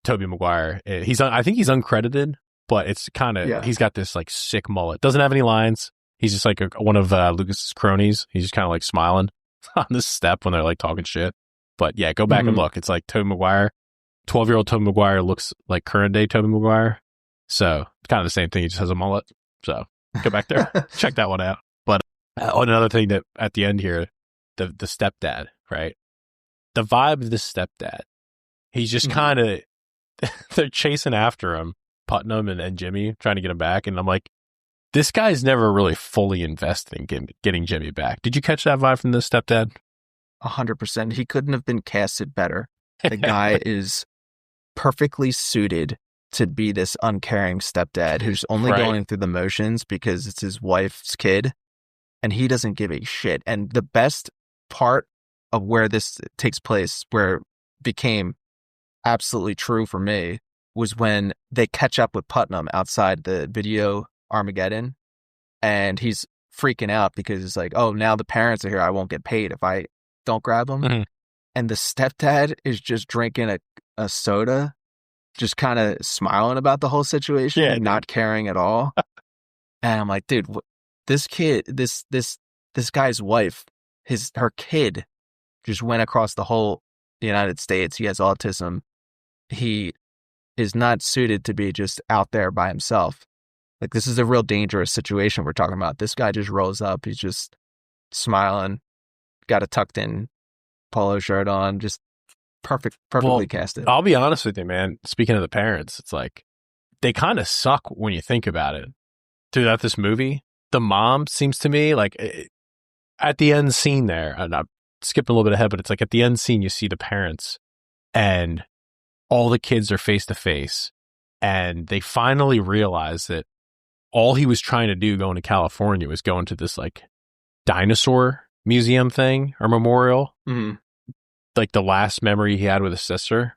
Tobey Maguire. I think he's uncredited, but it's kind of, he's got this like sick mullet. Doesn't have any lines. He's just like one of Lucas's cronies. He's just kind of like smiling on this step when they're like talking shit. But yeah, go back and look. It's like Tobey Maguire. 12-year-old Tobey Maguire looks like current day Tobey Maguire. So it's kind of the same thing. He just has a mullet. So go back there. Check that one out. But another thing that at the end here, the stepdad, right? The vibe of the stepdad. He's just kind of, they're chasing after him, Putnam and Jimmy, trying to get him back. And I'm like, this guy's never really fully invested in getting Jimmy back. Did you catch that vibe from the stepdad? 100%. He couldn't have been casted better. The guy is perfectly suited to be this uncaring stepdad who's only going through the motions because it's his wife's kid, and he doesn't give a shit. And the best part of where this takes place, where it became absolutely true for me, was when they catch up with Putnam outside the video Armageddon, and he's freaking out because it's like, oh, now the parents are here. I won't get paid if I don't grab them. Mm-hmm. And the stepdad is just drinking a soda, just kind of smiling about the whole situation and not caring at all. And I'm like, dude, this kid, this guy's wife, her kid just went across the whole United States. He has autism. He is not suited to be just out there by himself. Like, this is a real dangerous situation we're talking about. This guy just rolls up. He's just smiling, got a tucked in polo shirt on, just perfectly casted. I'll be honest with you, man. Speaking of the parents, it's like they kind of suck when you think about it. Throughout this movie, the mom seems to me like at the end scene there, and I'm skipping a little bit ahead, but it's like at the end scene, you see the parents and all the kids are face to face, and they finally realize that all he was trying to do going to California was going to this like dinosaur museum thing or memorial. Mm-hmm. Like the last memory he had with his sister.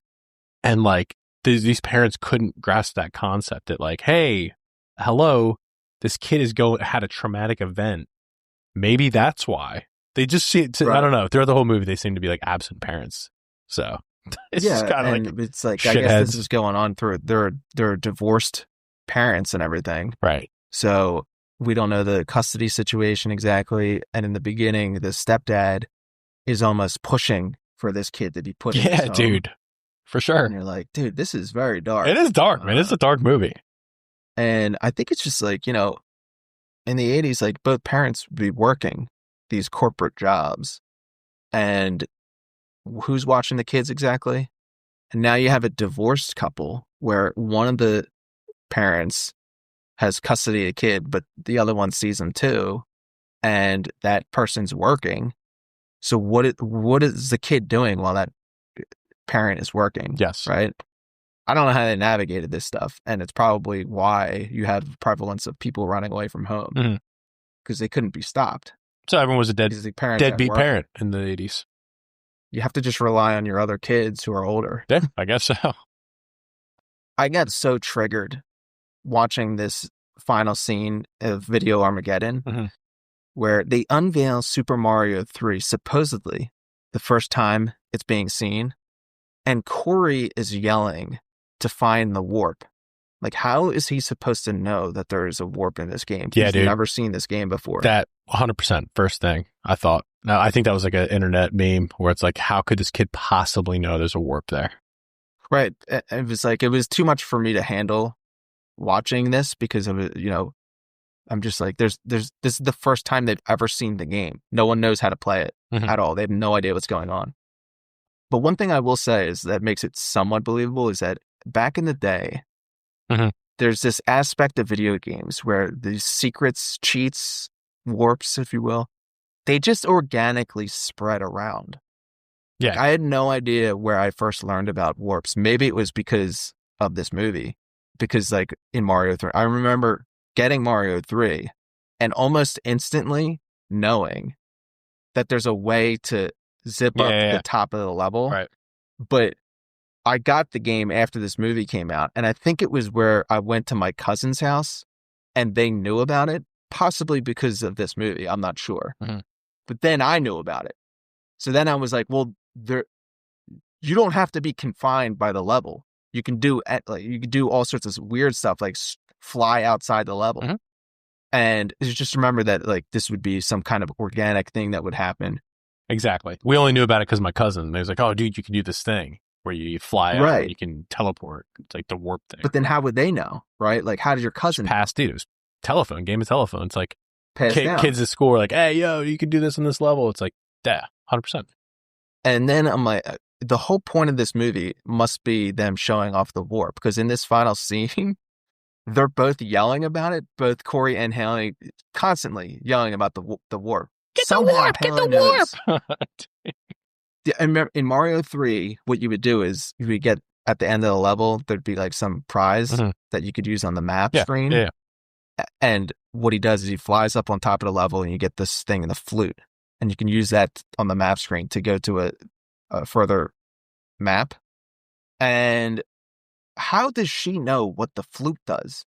And like these parents couldn't grasp that concept that like, hey, hello, this kid had a traumatic event. Maybe that's why. They just see it. I don't know. Throughout the whole movie, they seem to be like absent parents. So It's just kind of like and it's like, I guess this shitheads. is going on through their divorced parents and everything. Right. So we don't know the custody situation exactly. And in the beginning, the stepdad is almost pushing for this kid to be put in his home. Dude. For sure. And you're like, dude, this is very dark. It is dark, man. It's a dark movie. And I think it's just like, in the 80s, like both parents would be working these corporate jobs. And who's watching the kids exactly? And now you have a divorced couple where one of the parents has custody of the kid, but the other one sees him too. And that person's working. So what is the kid doing while that parent is working? Yes. Right? I don't know how they navigated this stuff. And it's probably why you have prevalence of people running away from home. Because they couldn't be stopped. So everyone was a deadbeat parent in the 80s. You have to just rely on your other kids who are older. Yeah, I guess so. I got so triggered watching this final scene of Video Armageddon, where they unveil Super Mario 3, supposedly the first time it's being seen, and Corey is yelling to find the warp. Like, how is he supposed to know that there is a warp in this game? Yeah, He's dude. never seen this game before. That 100% first thing I thought. No, I think that was like an internet meme where it's like, how could this kid possibly know there's a warp there? Right. It was like, it was too much for me to handle watching this because of it, I'm just like, this is the first time they've ever seen the game. No one knows how to play it at all. They have no idea what's going on. But one thing I will say is that makes it somewhat believable is that back in the day, there's this aspect of video games where these secrets, cheats, warps, if you will, they just organically spread around. Yeah. Like, I had no idea where I first learned about warps. Maybe it was because of this movie. Because like in Mario 3, I remember getting Mario 3 and almost instantly knowing that there's a way to zip up the top of the level. Right. But I got the game after this movie came out, and I think it was where I went to my cousin's house and they knew about it, possibly because of this movie. I'm not sure. But then I knew about it. So then I was like, well, you don't have to be confined by the level. You can do all sorts of weird stuff, like fly outside the level. And just remember that like this would be some kind of organic thing that would happen. Exactly. We only knew about it because my cousin. They was like, "Oh, dude, you can do this thing where you fly out, and you can teleport." It's like the warp thing. But then how would they know, right? Like, how did your cousin pass? Dude, it was game of telephone. It's like kids at school are like, "Hey, yo, you can do this on this level." It's like, yeah, 100%. And then I'm like, the whole point of this movie must be them showing off the warp, because in this final scene, they're both yelling about it. Both Corey and Haley constantly yelling about the warp. Get the warp! And in Mario 3, what you would do is you would get at the end of the level, there'd be like some prize that you could use on the map screen. Yeah. And what he does is he flies up on top of the level and you get this thing in the flute. And you can use that on the map screen to go to a further map. And how does she know what the flute does?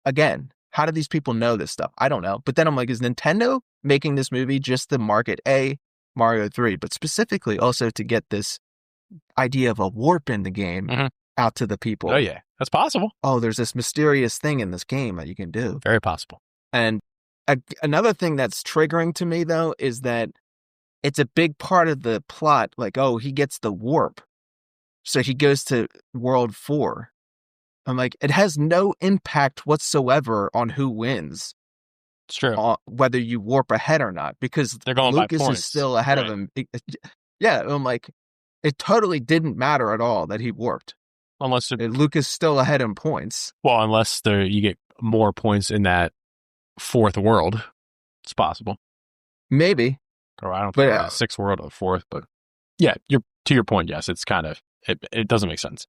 Again, how do these people know this stuff? I don't know. But then I'm like, is Nintendo making this movie just to market Mario 3, but specifically also to get this idea of a warp in the game out to the people? Oh, yeah. That's possible. Oh, there's this mysterious thing in this game that you can do. Very possible. And another thing that's triggering to me, though, is that it's a big part of the plot. Like, oh, he gets the warp, so he goes to World 4. I'm like, it has no impact whatsoever on who wins. It's true. Whether you warp ahead or not, because they're going Lucas by points. Is still ahead of him. Yeah, I'm like, it totally didn't matter at all that he warped. Unless Lucas still ahead in points. Well, unless you get more points in that fourth world, it's possible. Maybe. Or I don't think sixth world or fourth, but yeah, to your point, yes, it's kind of it doesn't make sense.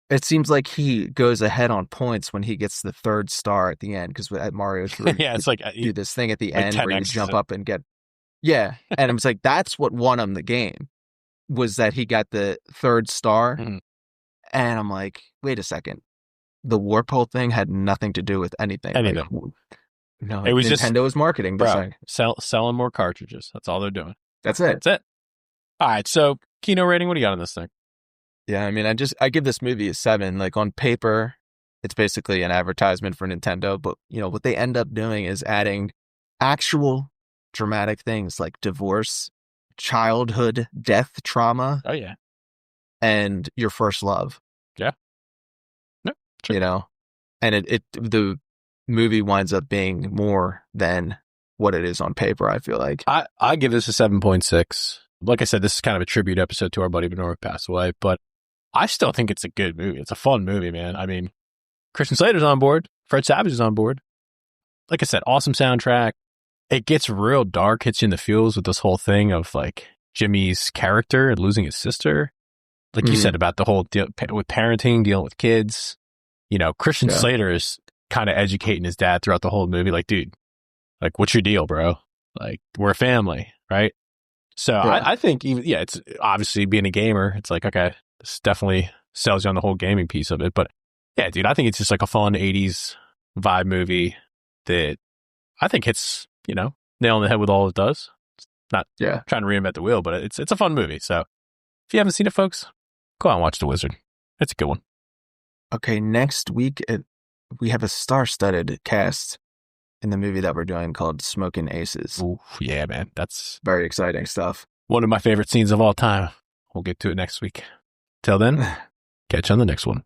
It seems like he goes ahead on points when he gets the third star at the end, because at Mario 3, yeah, it's like do this thing at the end where you jump up and get, and it was like that's what won him the game, was that he got the third star, and I'm like, wait a second, the warp hole thing had nothing to do with anything. Like, no, it was Nintendo was marketing, selling more cartridges. That's all they're doing. That's it. All right, so Kino rating, what do you got on this thing? Yeah, I mean, I give this movie a 7. Like on paper, it's basically an advertisement for Nintendo, but what they end up doing is adding actual dramatic things like divorce, childhood death trauma, Oh yeah, and your first love. yeah, no, true. And the movie winds up being more than what it is on paper, I feel like. I give this a 7.6. Like I said, this is kind of a tribute episode to our buddy Benoit who passed away, but I still think it's a good movie. It's a fun movie, man. I mean, Christian Slater's on board. Fred Savage is on board. Like I said, awesome soundtrack. It gets real dark, hits you in the feels with this whole thing of like Jimmy's character and losing his sister. Like you said about the whole deal with parenting, dealing with kids. Christian Slater is kind of educating his dad throughout the whole movie. Like, dude, like, what's your deal, bro? Like, we're a family, right? So I think it's obviously being a gamer. It's like, okay, this definitely sells you on the whole gaming piece of it. But yeah, dude, I think it's just like a fun 80s vibe movie that I think hits, nail on the head with all it does. It's not trying to reinvent the wheel, but it's a fun movie. So if you haven't seen it, folks, go out and watch The Wizard. It's a good one. Okay, next week we have a star-studded cast in the movie that we're doing called Smoking Aces. Ooh, yeah, man. That's very exciting stuff. One of my favorite scenes of all time. We'll get to it next week. Till then, catch you on the next one.